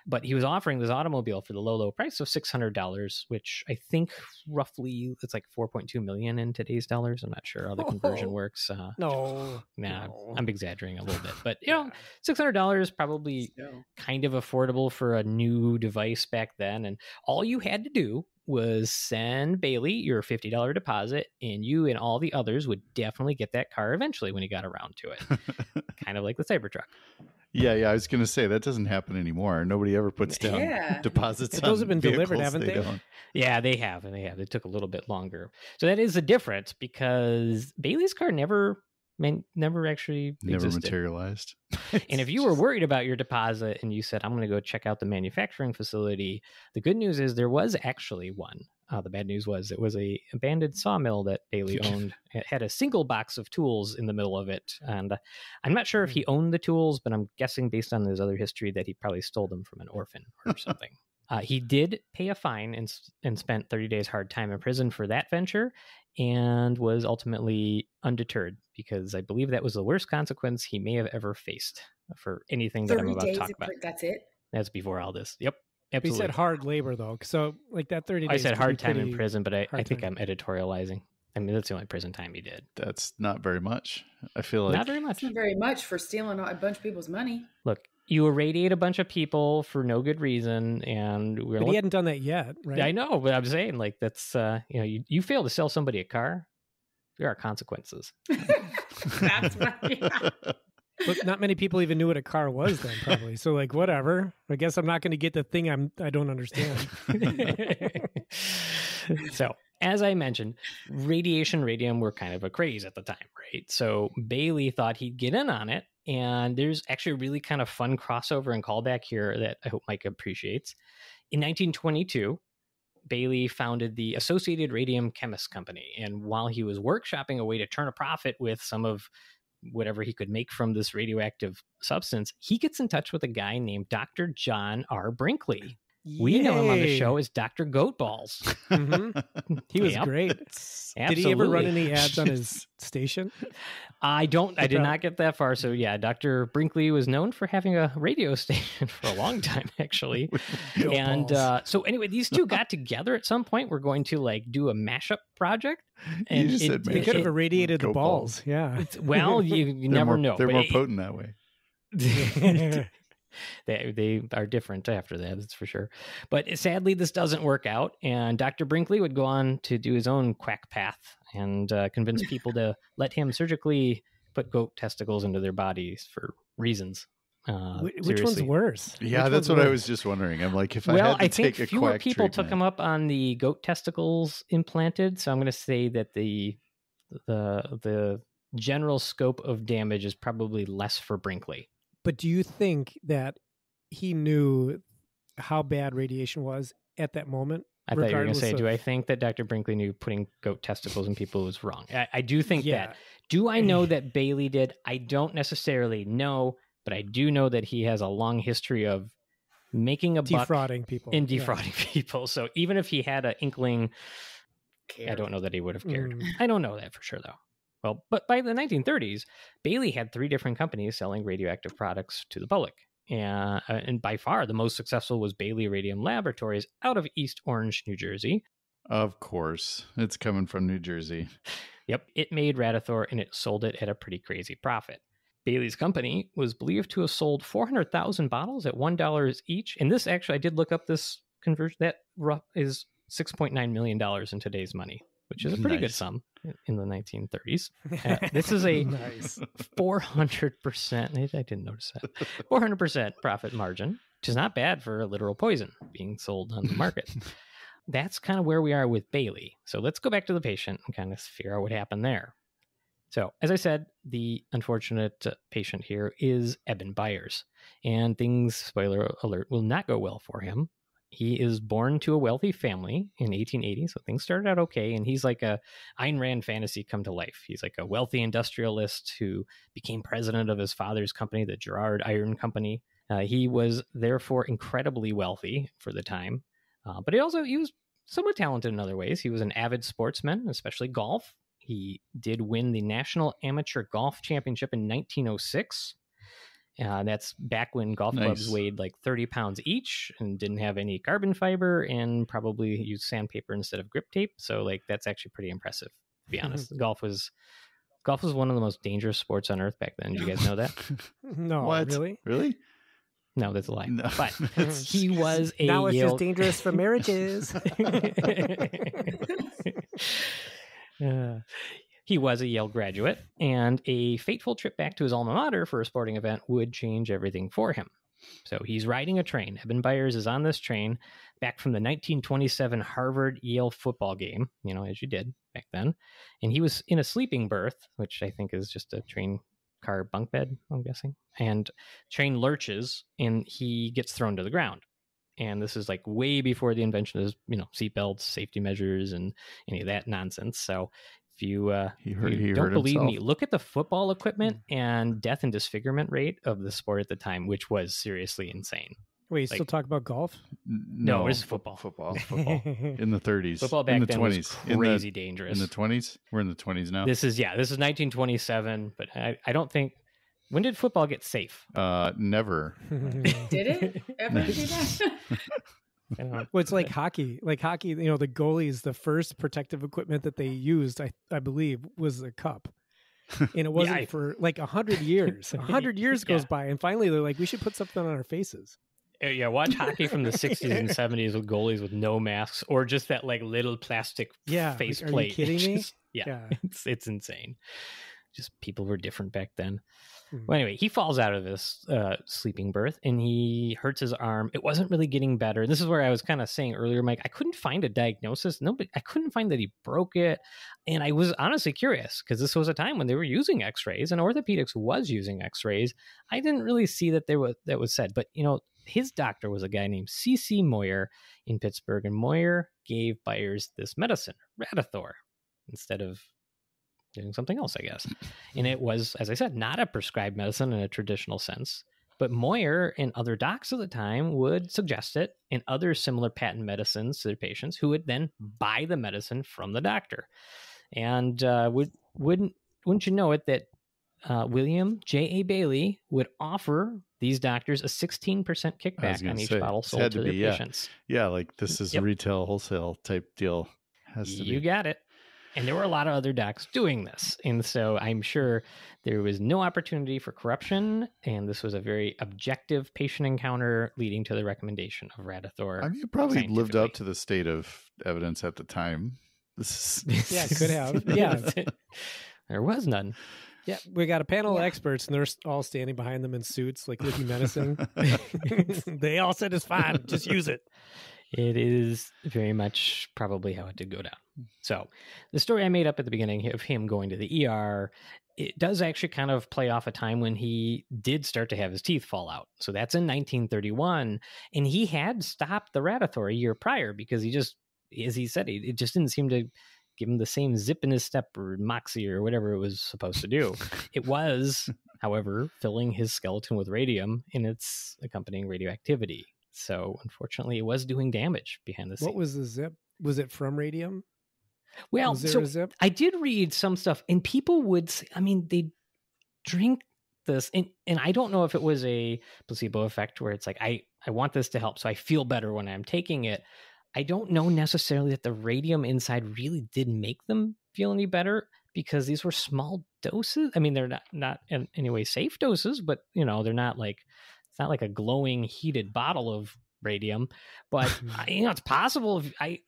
But he was offering this automobile for the low price of $600, which I think roughly it's like 4.2 million in today's dollars. I'm not sure how the conversion works. No. I'm exaggerating a little bit, but $600 probably kind of affordable for a new device back then. And all you had to do was send Bailey your $50 deposit, and you and all the others would definitely get that car eventually when he got around to it. Kind of like the Cybertruck. Yeah. I was going to say that doesn't happen anymore. Nobody ever puts down deposits. Those have on been delivered, vehicles haven't they? don't. Yeah, they have. It took a little bit longer. So that is the difference, because Bailey's car never actually Never existed. materialized. And if you were worried about your deposit and you said, I'm going to go check out the manufacturing facility, the good news is there was actually one. The bad news was it was a abandoned sawmill that Bailey owned. It had a single box of tools in the middle of it. And I'm not sure if he owned the tools, but I'm guessing based on his other history that he probably stole them from an orphan or something. He did pay a fine and spent 30 days hard time in prison for that venture, and was ultimately undeterred, because I believe that was the worst consequence he may have ever faced for anything that I'm 30 about to days talk about. That's it? That's before all this. Yep. He Absolutely. said hard labor though, so like that 30 days. I said could hard be time in pretty- prison, but I hard think time. I'm editorializing. I mean, that's the only prison time he did. That's not very much. I feel like Not very much. It's not very much for stealing a bunch of people's money. Look, you irradiate a bunch of people for no good reason, and we're But he hadn't done that yet, right? I know, but I'm saying like that's you fail to sell somebody a car, there are consequences. That's why. But not many people even knew what a car was then, probably. So like, whatever. I guess I'm not going to get the thing I don't understand. So, as I mentioned, radium were kind of a craze at the time, right? So Bailey thought he'd get in on it, and there's actually a really kind of fun crossover and callback here that I hope Mike appreciates. In 1922, Bailey founded the Associated Radium Chemists Company, and while he was workshopping a way to turn a profit with some of whatever he could make from this radioactive substance, he gets in touch with a guy named Dr. John R. Brinkley. We know him on the Yay. show as Dr. Goatballs. Mhm. He was Yep. great. Did he ever run Absolutely. any ads on his station? I did not get that far. So yeah, Dr. Brinkley was known for having a radio station for a long time, actually. And so anyway, these two got together at some point. We're going to like do a mashup project. And just said They mashup. could have irradiated the Goat balls. Yeah. well, you They're never more, know. They're but more it- potent that way. They are different after that, that's for sure. But sadly, this doesn't work out. And Dr. Brinkley would go on to do his own quack path and convince people to let him surgically put goat testicles into their bodies for reasons. Which one's seriously. worse? Yeah, Which that's one's what I worse? was just wondering. I'm like, if Well, I had to I think take a fewer quack people took treatment- him up on the goat testicles implanted. So I'm going to say that the general scope of damage is probably less for Brinkley. But do you think that he knew how bad radiation was at that moment? I thought you were going to say, regardless do of- I think that Dr. Brinkley knew putting goat testicles in people was wrong? I do think Yeah. that. Do I know that Bailey did? I don't necessarily know, but I do know that he has a long history of making a buck defrauding people. and defrauding people. So even if he had an inkling, I Cared. don't know that he would have cared. Mm. I don't know that for sure, though. Well, but by the 1930s, Bailey had 3 different companies selling radioactive products to the public. And by far, the most successful was Bailey Radium Laboratories out of East Orange, New Jersey. Of course. It's coming from New Jersey. Yep, it made Radithor and it sold it at a pretty crazy profit. Bailey's company was believed to have sold 400,000 bottles at $1 each. And this actually, I did look up this conversion. That is $6.9 million in today's money, which is a pretty good Nice. sum in the 1930s. This is a Nice. 400%. I didn't notice that. 400% profit margin, which is not bad for a literal poison being sold on the market. That's kind of where we are with Bailey. So let's go back to the patient and kind of figure out what happened there. So, as I said, the unfortunate patient here is Eben Byers. And things, spoiler alert, will not go well for him. He is born to a wealthy family in 1880, so things started out okay. And he's like a Ayn Rand fantasy come to life. He's like a wealthy industrialist who became president of his father's company, the Girard Iron Company. He was therefore incredibly wealthy for the time. But he was somewhat talented in other ways. He was an avid sportsman, especially golf. He did win the National Amateur Golf Championship in 1906. That's back when golf clubs Nice. weighed like 30 pounds each and didn't have any carbon fiber and probably used sandpaper instead of grip tape. So like that's actually pretty impressive, to be honest. Golf was one of the most dangerous sports on earth back then. Did you guys know that? No, What? really? Really? No, that's a lie. No. But It's- he was a Now it's Yale... just dangerous for marriages. He was a Yale graduate, and a fateful trip back to his alma mater for a sporting event would change everything for him. So he's riding a train. Eben Byers is on this train back from the 1927 Harvard-Yale football game, as you did back then. And he was in a sleeping berth, which I think is just a train car bunk bed, I'm guessing. And train lurches, and he gets thrown to the ground. And this is like way before the invention of, seatbelts, safety measures, and any of that nonsense. So if you, He don't hurt believe me, himself. look at the football equipment and death and disfigurement rate of the sport at the time, which was seriously insane. Wait, you still Like- talk about golf? No, it's football. Football. Football. In the 30s. Football back in the then 20s. was crazy dangerous. In the 20s? We're in the 20s now. This is 1927, but I don't think. When did football get safe? Never. Did it ever do that? I don't know. Well, it's like hockey. Like hockey, the goalies, the first protective equipment that they used, I believe, was the cup. And it wasn't for like 100 years. 100 years goes Yeah. by, and finally they're like, we should put something on our faces. Yeah, watch hockey from the 60s and 70s with goalies with no masks or just that like little plastic face like, are plate. you kidding me? Yeah, it's insane. Just people were different back then. Mhm. Well, anyway, he falls out of this sleeping berth and he hurts his arm. It wasn't really getting better. This is where I was kind of saying earlier, Mike, I couldn't find a diagnosis. I couldn't find that he broke it. And I was honestly curious because this was a time when they were using x-rays and orthopedics was using x-rays. I didn't really see that that was said. But, his doctor was a guy named C.C. Moyer in Pittsburgh. And Moyer gave Byers this medicine, Radithor, instead of doing something else, I guess. And it was, as I said, not a prescribed medicine in a traditional sense. But Moyer and other docs of the time would suggest it and other similar patent medicines to their patients who would then buy the medicine from the doctor. And wouldn't you know it that William J.A. Bailey would offer these doctors a 16% kickback on each bottle it's sold had to to their be, yeah. patients. Yeah, like this is Yep. a retail wholesale type deal. Has to You be. got it. And there were a lot of other docs doing this. And so I'm sure there was no opportunity for corruption. And this was a very objective patient encounter leading to the recommendation of Radithor. I mean, it probably lived scientifically. up to the state of evidence at the time. This is Yeah, it could have. Yeah. There was none. Yeah, we got a panel of Yeah. experts, and they're all standing behind them in suits, like looking menacing. They all said it's fine. Just use it. It is very much probably how it did go down. So the story I made up at the beginning of him going to the ER, it does actually kind of play off a time when he did start to have his teeth fall out. So that's in 1931. And he had stopped the Radithor a year prior because he just, as he said, it just didn't seem to give him the same zip in his step or moxie or whatever it was supposed to do. It was, however, filling his skeleton with radium and its accompanying radioactivity. So unfortunately, it was doing damage behind the scenes. What was the zip? Was it from radium? Well, Was there so a zip? I did read some stuff, and people would say, I mean, they drink this, and I don't know if it was a placebo effect where it's like, I want this to help, so I feel better when I'm taking it. I don't know necessarily that the radium inside really did make them feel any better because these were small doses. I mean, they're not in any way safe doses, but they're not like, it's not like a glowing heated bottle of radium, but it's possible.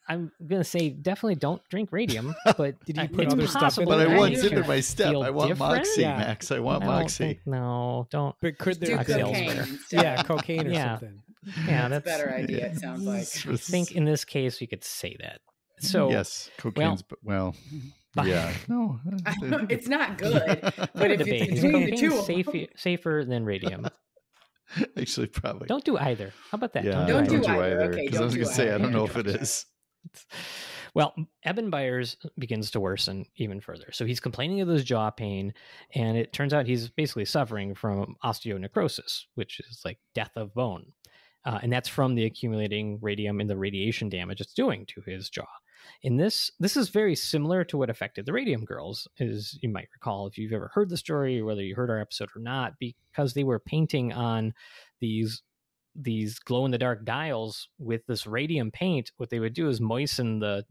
I'm gonna say definitely don't drink radium. But did you put other stuff in possible it? But I Yeah, want you it in can my step. feel I want different. moxie, Yeah. Max. I want I don't moxie. think- no, don't. But could Do there Moxie be cocaine elsewhere. instead. yeah, cocaine or Yeah. something? Yeah, That's a that's. better idea, it sounds like. I think in this case we could say that. So yes, cocaine's yeah. No, It's not good, but if debate. it's Is between the cocaine two, safer than radium? actually probably. Don't do either. How about that? Yeah, Don't do do either. either. Okay, Because I don't was do going to say, either. I don't know Yeah, if it is. Well, Eben Byers begins to worsen even further. So he's complaining of his jaw pain, and it turns out he's basically suffering from osteonecrosis, which is like death of bone. And that's from the accumulating radium and the radiation damage it's doing to his jaw. And this is very similar to what affected the Radium Girls, as you might recall if you've ever heard the story or whether you heard our episode or not, because they were painting on these glow-in-the-dark dials with this radium paint. What they would do is moisten the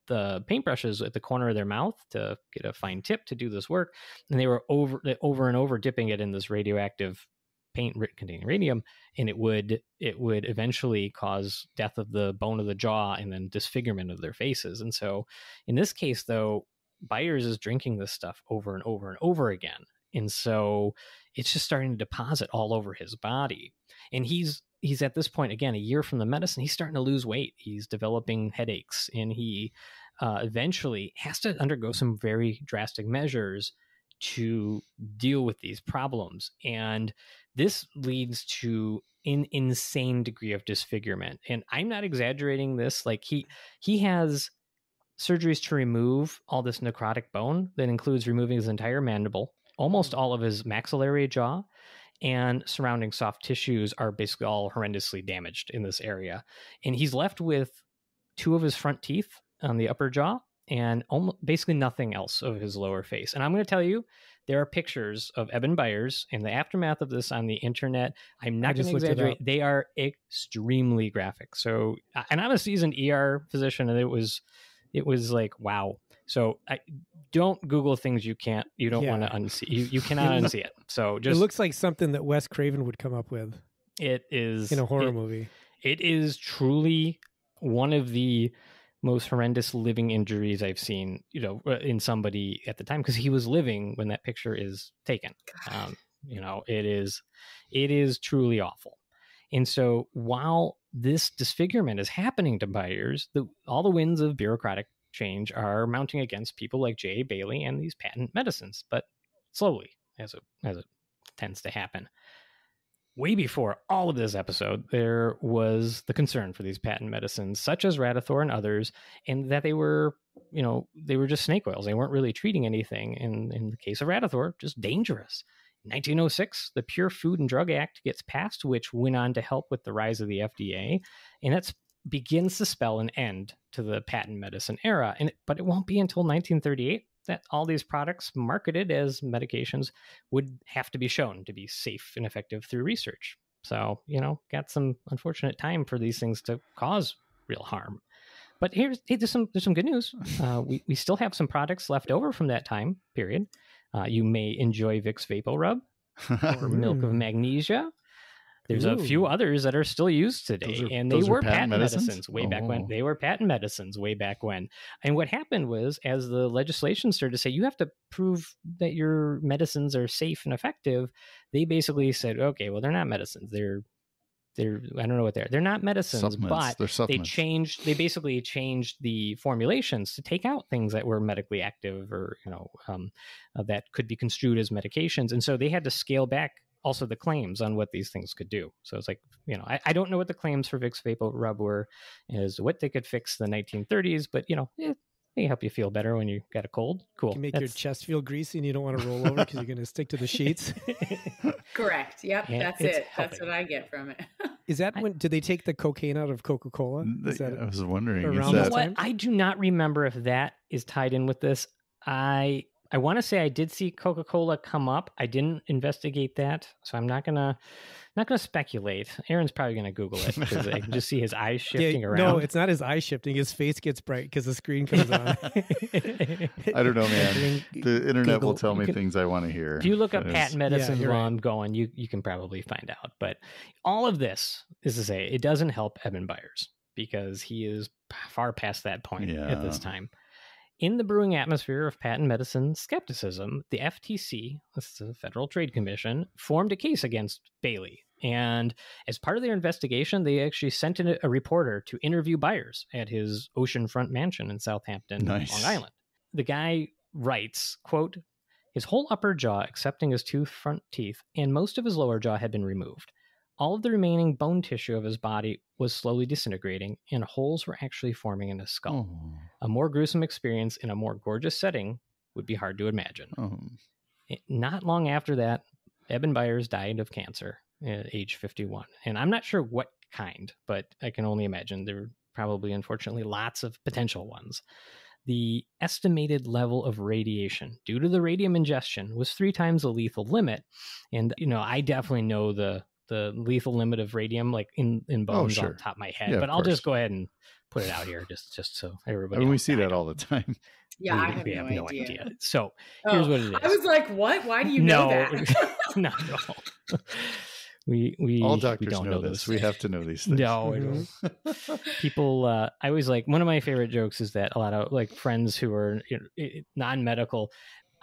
paintbrushes at the corner of their mouth to get a fine tip to do this work, and they were over and over dipping it in this radioactive paint containing radium, and it would eventually cause death of the bone of the jaw and then disfigurement of their faces. And so in this case, though, Byers is drinking this stuff over and over and over again, and so it's just starting to deposit all over his body. And he's at this point, again, a year from the medicine, he's starting to lose weight. He's developing headaches, and he eventually has to undergo some very drastic measures to deal with these problems. And this leads to an insane degree of disfigurement. And I'm not exaggerating this. Like he has surgeries to remove all this necrotic bone that includes removing his entire mandible, almost all of his maxillary jaw, and surrounding soft tissues are basically all horrendously damaged in this area. And he's left with 2 of his front teeth on the upper jaw and basically nothing else of his lower face. And I'm going to tell you, there are pictures of Eben Byers in the aftermath of this on the internet. I'm not going to exaggerate. They are extremely graphic. So, and I'm a seasoned ER physician, and it was like, wow. So I don't Google things you don't want to unsee. You cannot unsee it. So just, it looks like something that Wes Craven would come up with. It is in a horror movie. It is truly one of the most horrendous living injuries I've seen, in somebody at the time, because he was living when that picture is taken. It is truly awful. And so while this disfigurement is happening to Byers, all the winds of bureaucratic change are mounting against people like J. Bailey and these patent medicines, but slowly, as it tends to happen. Way before all of this episode, there was the concern for these patent medicines, such as Radithor and others, and that they were just snake oils. They weren't really treating anything. In the case of Radithor, just dangerous. In 1906, the Pure Food and Drug Act gets passed, which went on to help with the rise of the FDA, and that begins to spell an end to the patent medicine era. But it won't be until 1938 that all these products marketed as medications would have to be shown to be safe and effective through research. So, got some unfortunate time for these things to cause real harm. But there's some good news. We still have some products left over from that time period. You may enjoy Vicks Vapor Rub or Milk of Magnesia. There's a few others that are still used today, and they were patent medicines way back when. They were patent medicines way back when. And what happened was, as the legislation started to say, you have to prove that your medicines are safe and effective, they basically said, okay, well, they're not medicines. They're I don't know what they're not medicines, Supplements. They're but supplements. they basically changed the formulations to take out things that were medically active or, that could be construed as medications. And so they had to scale back also the claims on what these things could do. So it's like, I don't know what the claims for Vicks Vapor Rub were, as what they could fix in the 1930s, but they help you feel better when you got a cold. Cool. Can make your chest feel greasy and you don't want to roll over because you're going to stick to the sheets. Correct. Yep. Yeah, That's it's it. helping. That's what I get from it. Is that when did they take the cocaine out of Coca-Cola? I was wondering. around Is that that, time? I do not remember if that is tied in with this. I want to say I did see Coca-Cola come up. I didn't investigate that, so I'm not gonna speculate. Aaron's probably gonna Google it because I can just see his eyes shifting around. No, it's not his eye shifting. His face gets bright because the screen comes on. I don't know, man. The internet will tell me things I want to hear. If you look up patent medicines you're while right. I'm going, you can probably find out. But all of this is to say, it doesn't help Eben Byers because he is far past that point at this time. In the brewing atmosphere of patent medicine skepticism, the FTC, that's the Federal Trade Commission, formed a case against Bailey. And as part of their investigation, they actually sent in a reporter to interview Byers at his oceanfront mansion in Southampton, Nice. Long Island. The guy writes, quote, his whole upper jaw, excepting his two front teeth, and most of his lower jaw had been removed. All of the remaining bone tissue of his body was slowly disintegrating, and holes were actually forming in his skull. Oh. A more gruesome experience in a more gorgeous setting would be hard to imagine. Oh. Not long after that, Eben Byers died of cancer at age 51. And I'm not sure what kind, but I can only imagine there were probably, unfortunately, lots of potential ones. The estimated level of radiation due to the radium ingestion was 3 times the lethal limit. And, I definitely know the lethal limit of radium, like in bones sure. on top of my head, Yeah, but of I'll just course. go ahead and put it out here just so everybody. I mean, we else see knows. that all the time. Yeah, I have We no have idea. So here's what it is. I was like, what? Why do you know that? Not at all. We All we doctors don't know know this. those We things. have to know these things. No, I don't. People, I always like, one of my favorite jokes is that a lot of like friends who are non-medical,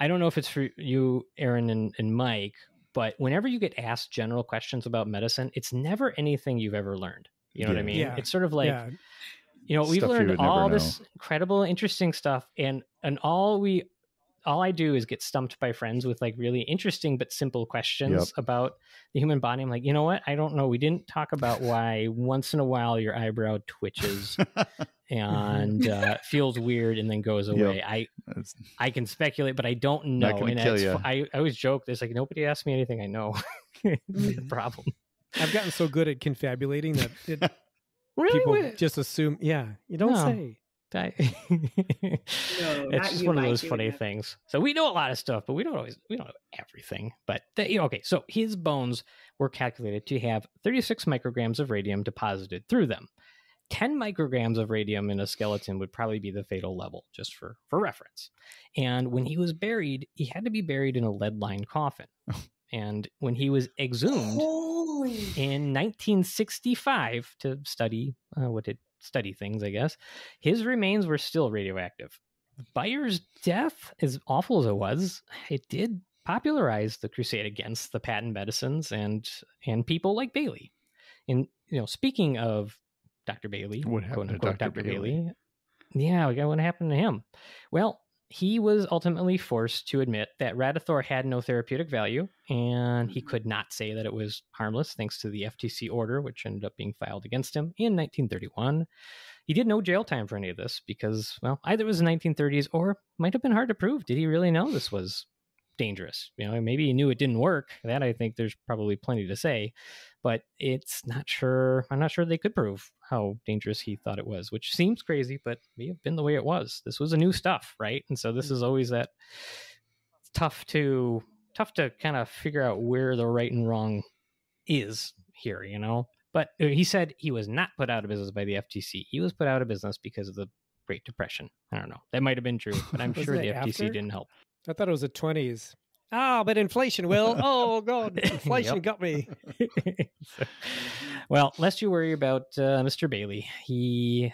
I don't know if it's for you, Aaron and Mike, but whenever you get asked general questions about medicine, it's never anything you've ever learned. You know what I mean? Yeah. It's sort of like, Yeah. We've Stuff you learned would never all know. this incredible, interesting stuff, and all I do is get stumped by friends with like really interesting but simple questions about the human body. I'm like, you know what? I don't know. We didn't talk about why once in a while your eyebrow twitches and feels weird and then goes away. I can speculate, but I don't know. Not gonna And kill ya. I always joke. There's like, nobody asks me anything I know. It's the problem. I've gotten so good at confabulating that Really? people just assume, you don't No. say. No, It's not just you, one of Mike, those you funny would things. So we know a lot of stuff, but we don't know everything. But okay, so his bones were calculated to have 36 micrograms of radium deposited through them. 10 micrograms of radium in a skeleton would probably be the fatal level, just for reference. And when he was buried, he had to be buried in a lead-lined coffin. And when he was exhumed in 1965 to study study things, I guess, his remains were still radioactive. Byers' death, as awful as it was, it did popularize the crusade against the patent medicines and people like Bailey. And speaking of Dr. Bailey, What happened to quote-unquote Dr. Bailey? Yeah, what happened to him? Well, he was ultimately forced to admit that Radithor had no therapeutic value, and he could not say that it was harmless thanks to the FTC order, which ended up being filed against him in 1931. He did no jail time for any of this because, well, either it was the 1930s or might have been hard to prove. Did he really know this was dangerous? Maybe he knew it didn't work. That I think there's probably plenty to say, but I'm not sure they could prove how dangerous he thought it was, which seems crazy, but may have been the way it was. This was a new stuff, right? And so this is always that tough to kind of figure out where the right and wrong is here, But he said he was not put out of business by the FTC. He was put out of business because of the Great Depression. I don't know. That might have been true, but I'm Was sure that the FTC after? didn't help. I thought it was the 20s. Oh, but inflation, Will. Oh, God. Inflation Yep. got me. Well, lest you worry about Mr. Bailey, he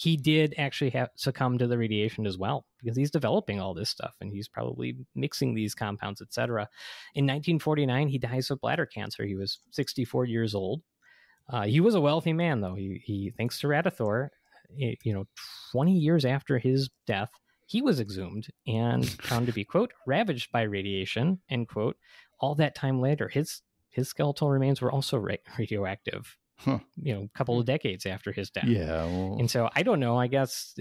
he did actually succumb to the radiation as well, because he's developing all this stuff and he's probably mixing these compounds, etc. In 1949, he dies of bladder cancer. He was 64 years old. He was a wealthy man, though. He thanks to Radithor, 20 years after his death, he was exhumed and found to be, quote, ravaged by radiation, end quote. All that time later, his skeletal remains were also radioactive. Huh. A couple of decades after his death. Yeah. Well, And so I don't know, I guess,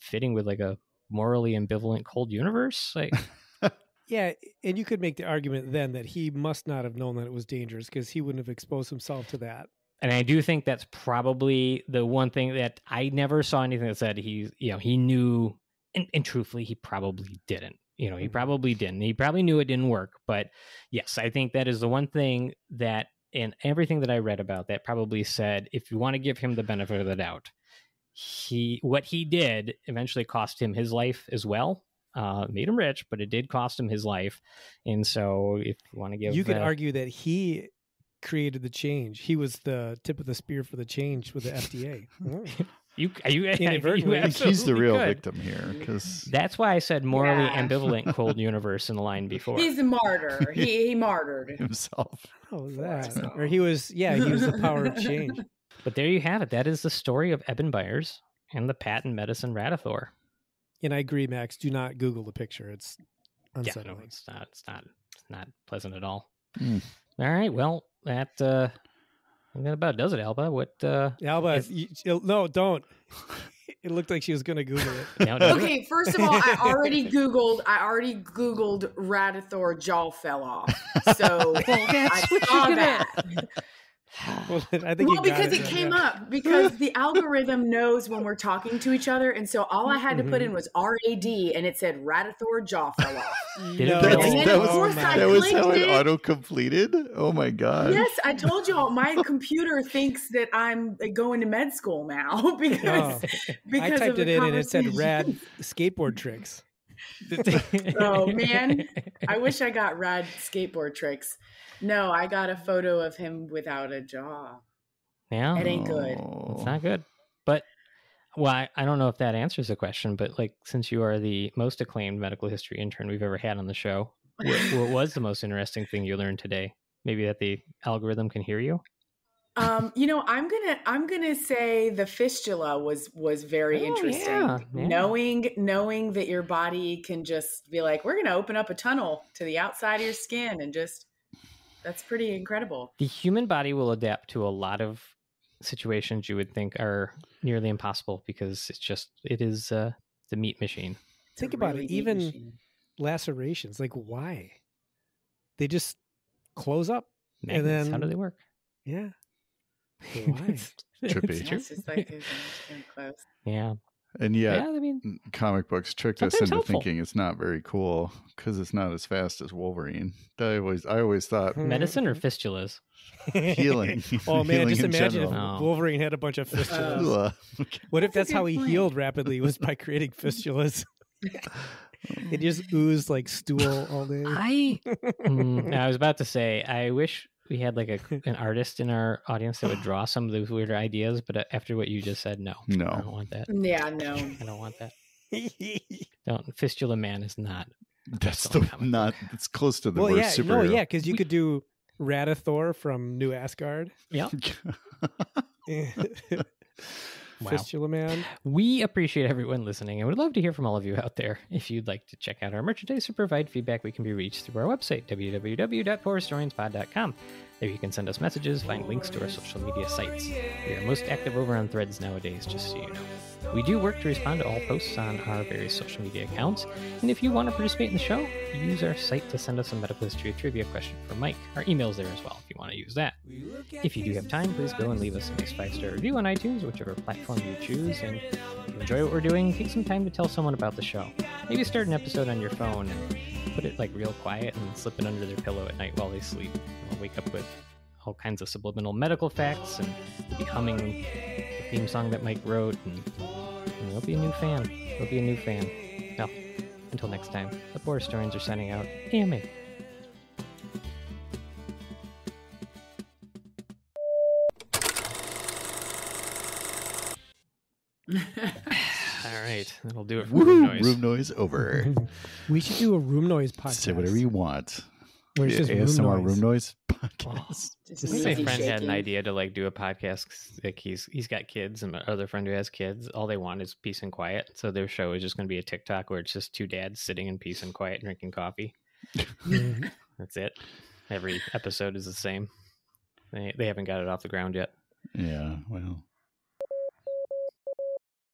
fitting with like a morally ambivalent cold universe. Like, Yeah, and you could make the argument then that he must not have known that it was dangerous because he wouldn't have exposed himself to that. and I do think that's probably the one thing that I never saw anything that said he knew, and truthfully, he probably didn't. He probably didn't. He probably knew it didn't work. But yes, I think that is the one thing that, in everything that I read about, that probably said, if you want to give him the benefit of the doubt, what he did eventually cost him his life as well. Made him rich, but it did cost him his life. And so if you want to give... You could argue that he created the change. He was the tip of the spear for the change with the FDA. Inadvertently. I think he's the real victim here, because That's why I said morally ambivalent cold universe in the line before. He's a martyr. He martyred himself. How was that? Or he was the power of change. But there you have it. That is the story of Eben Byers and the patent medicine Radithor. And I agree, Max. Do not Google the picture. It's Yeah, unsettling. no, it's not pleasant at all. Mm. All right, well, that about does it, Alba. What? Alba, no, don't. It looked like she was going to Google it. Now do it. Okay, first of all, I already Googled Radithor jaw fell off. So I saw that. Well, I think Because it came up, because the algorithm knows when we're talking to each other. And so all I had to put in was RAD and it said Radithor jaw fell off. Did it No. really? And then, That of was- course, I That was clicked how it it. auto-completed? Oh my God. Yes, I told y'all my computer thinks that I'm going to med school now because I of typed the it in and it said conversation. rad skateboard tricks. Oh man, I wish I got rad skateboard tricks. No, I got a photo of him without a jaw. Yeah, It ain't good. it's not good. But I don't know if that answers the question. But like, since you are the most acclaimed medical history intern we've ever had on the show, what was the most interesting thing you learned today? Maybe that the algorithm can hear you. I'm gonna say the fistula was very interesting. yeah. Knowing that your body can just be like, we're gonna open up a tunnel to the outside of your skin and just, that's pretty incredible. The human body will adapt to a lot of situations you would think are nearly impossible because it is the meat machine. It's a Think about really it. neat Even machine. lacerations, like why? They just close up. Magnets, then- how do they work? Yeah. Why? Trippy. Yeah, it's just like it's getting close. Yeah. And yet, I mean, comic books tricked us Sometimes into helpful. thinking it's not very cool because it's not as fast as Wolverine. I always thought medicine or fistulas? healing. Oh man, healing just in imagine if general. Oh. Wolverine had a bunch of fistulas. Ugh. What if That's that's a how good he point. healed rapidly, was by creating fistulas? It just oozed like stool all day. I was about to say, I wish we had like an artist in our audience that would draw some of those weird ideas, but after what you just said, no. I No. don't want that. Yeah, no. I don't want that. Don't. Fistula Man is not. That's So the comic not. It's close to the Well, worst yeah, superhero. because you could do Radithor from New Asgard. Yep. Wow. Fistula Man. We appreciate everyone listening and would love to hear from all of you out there. If you'd like to check out our merchandise or provide feedback, we can be reached through our website, www.forhistorianspod.com. There you can send us messages, find links to our social media sites. We are most active over on Threads nowadays, just so you know. We do work to respond to all posts on our various social media accounts, and if you want to participate in the show, use our site to send us a medical history trivia question for Mike. Our email's there as well if you want to use that. If you do have time, please go and leave us a nice 5-star review on iTunes, whichever platform you choose, and if you enjoy what we're doing, take some time to tell someone about the show. Maybe start an episode on your phone and put it like real quiet and slip it under their pillow at night while they sleep. They'll wake up with all kinds of subliminal medical facts, and you'll be humming the theme song that Mike wrote, and you'll be a new fan. You'll be a new fan. Well, until next time, the poor historians are signing out. AMA. That'll do it for room noise. Room noise over. We should do a room noise podcast. Say whatever you want. Where it's just ASMR room noise. podcast. Just I think my easy friend had an shaking. idea to like do a podcast. Like he's got kids, and my other friend who has kids, all they want is peace and quiet. So their show is just going to be a TikTok where it's just two dads sitting in peace and quiet drinking coffee. Mhm. That's it. Every episode is the same. They haven't got it off the ground yet. Yeah, well,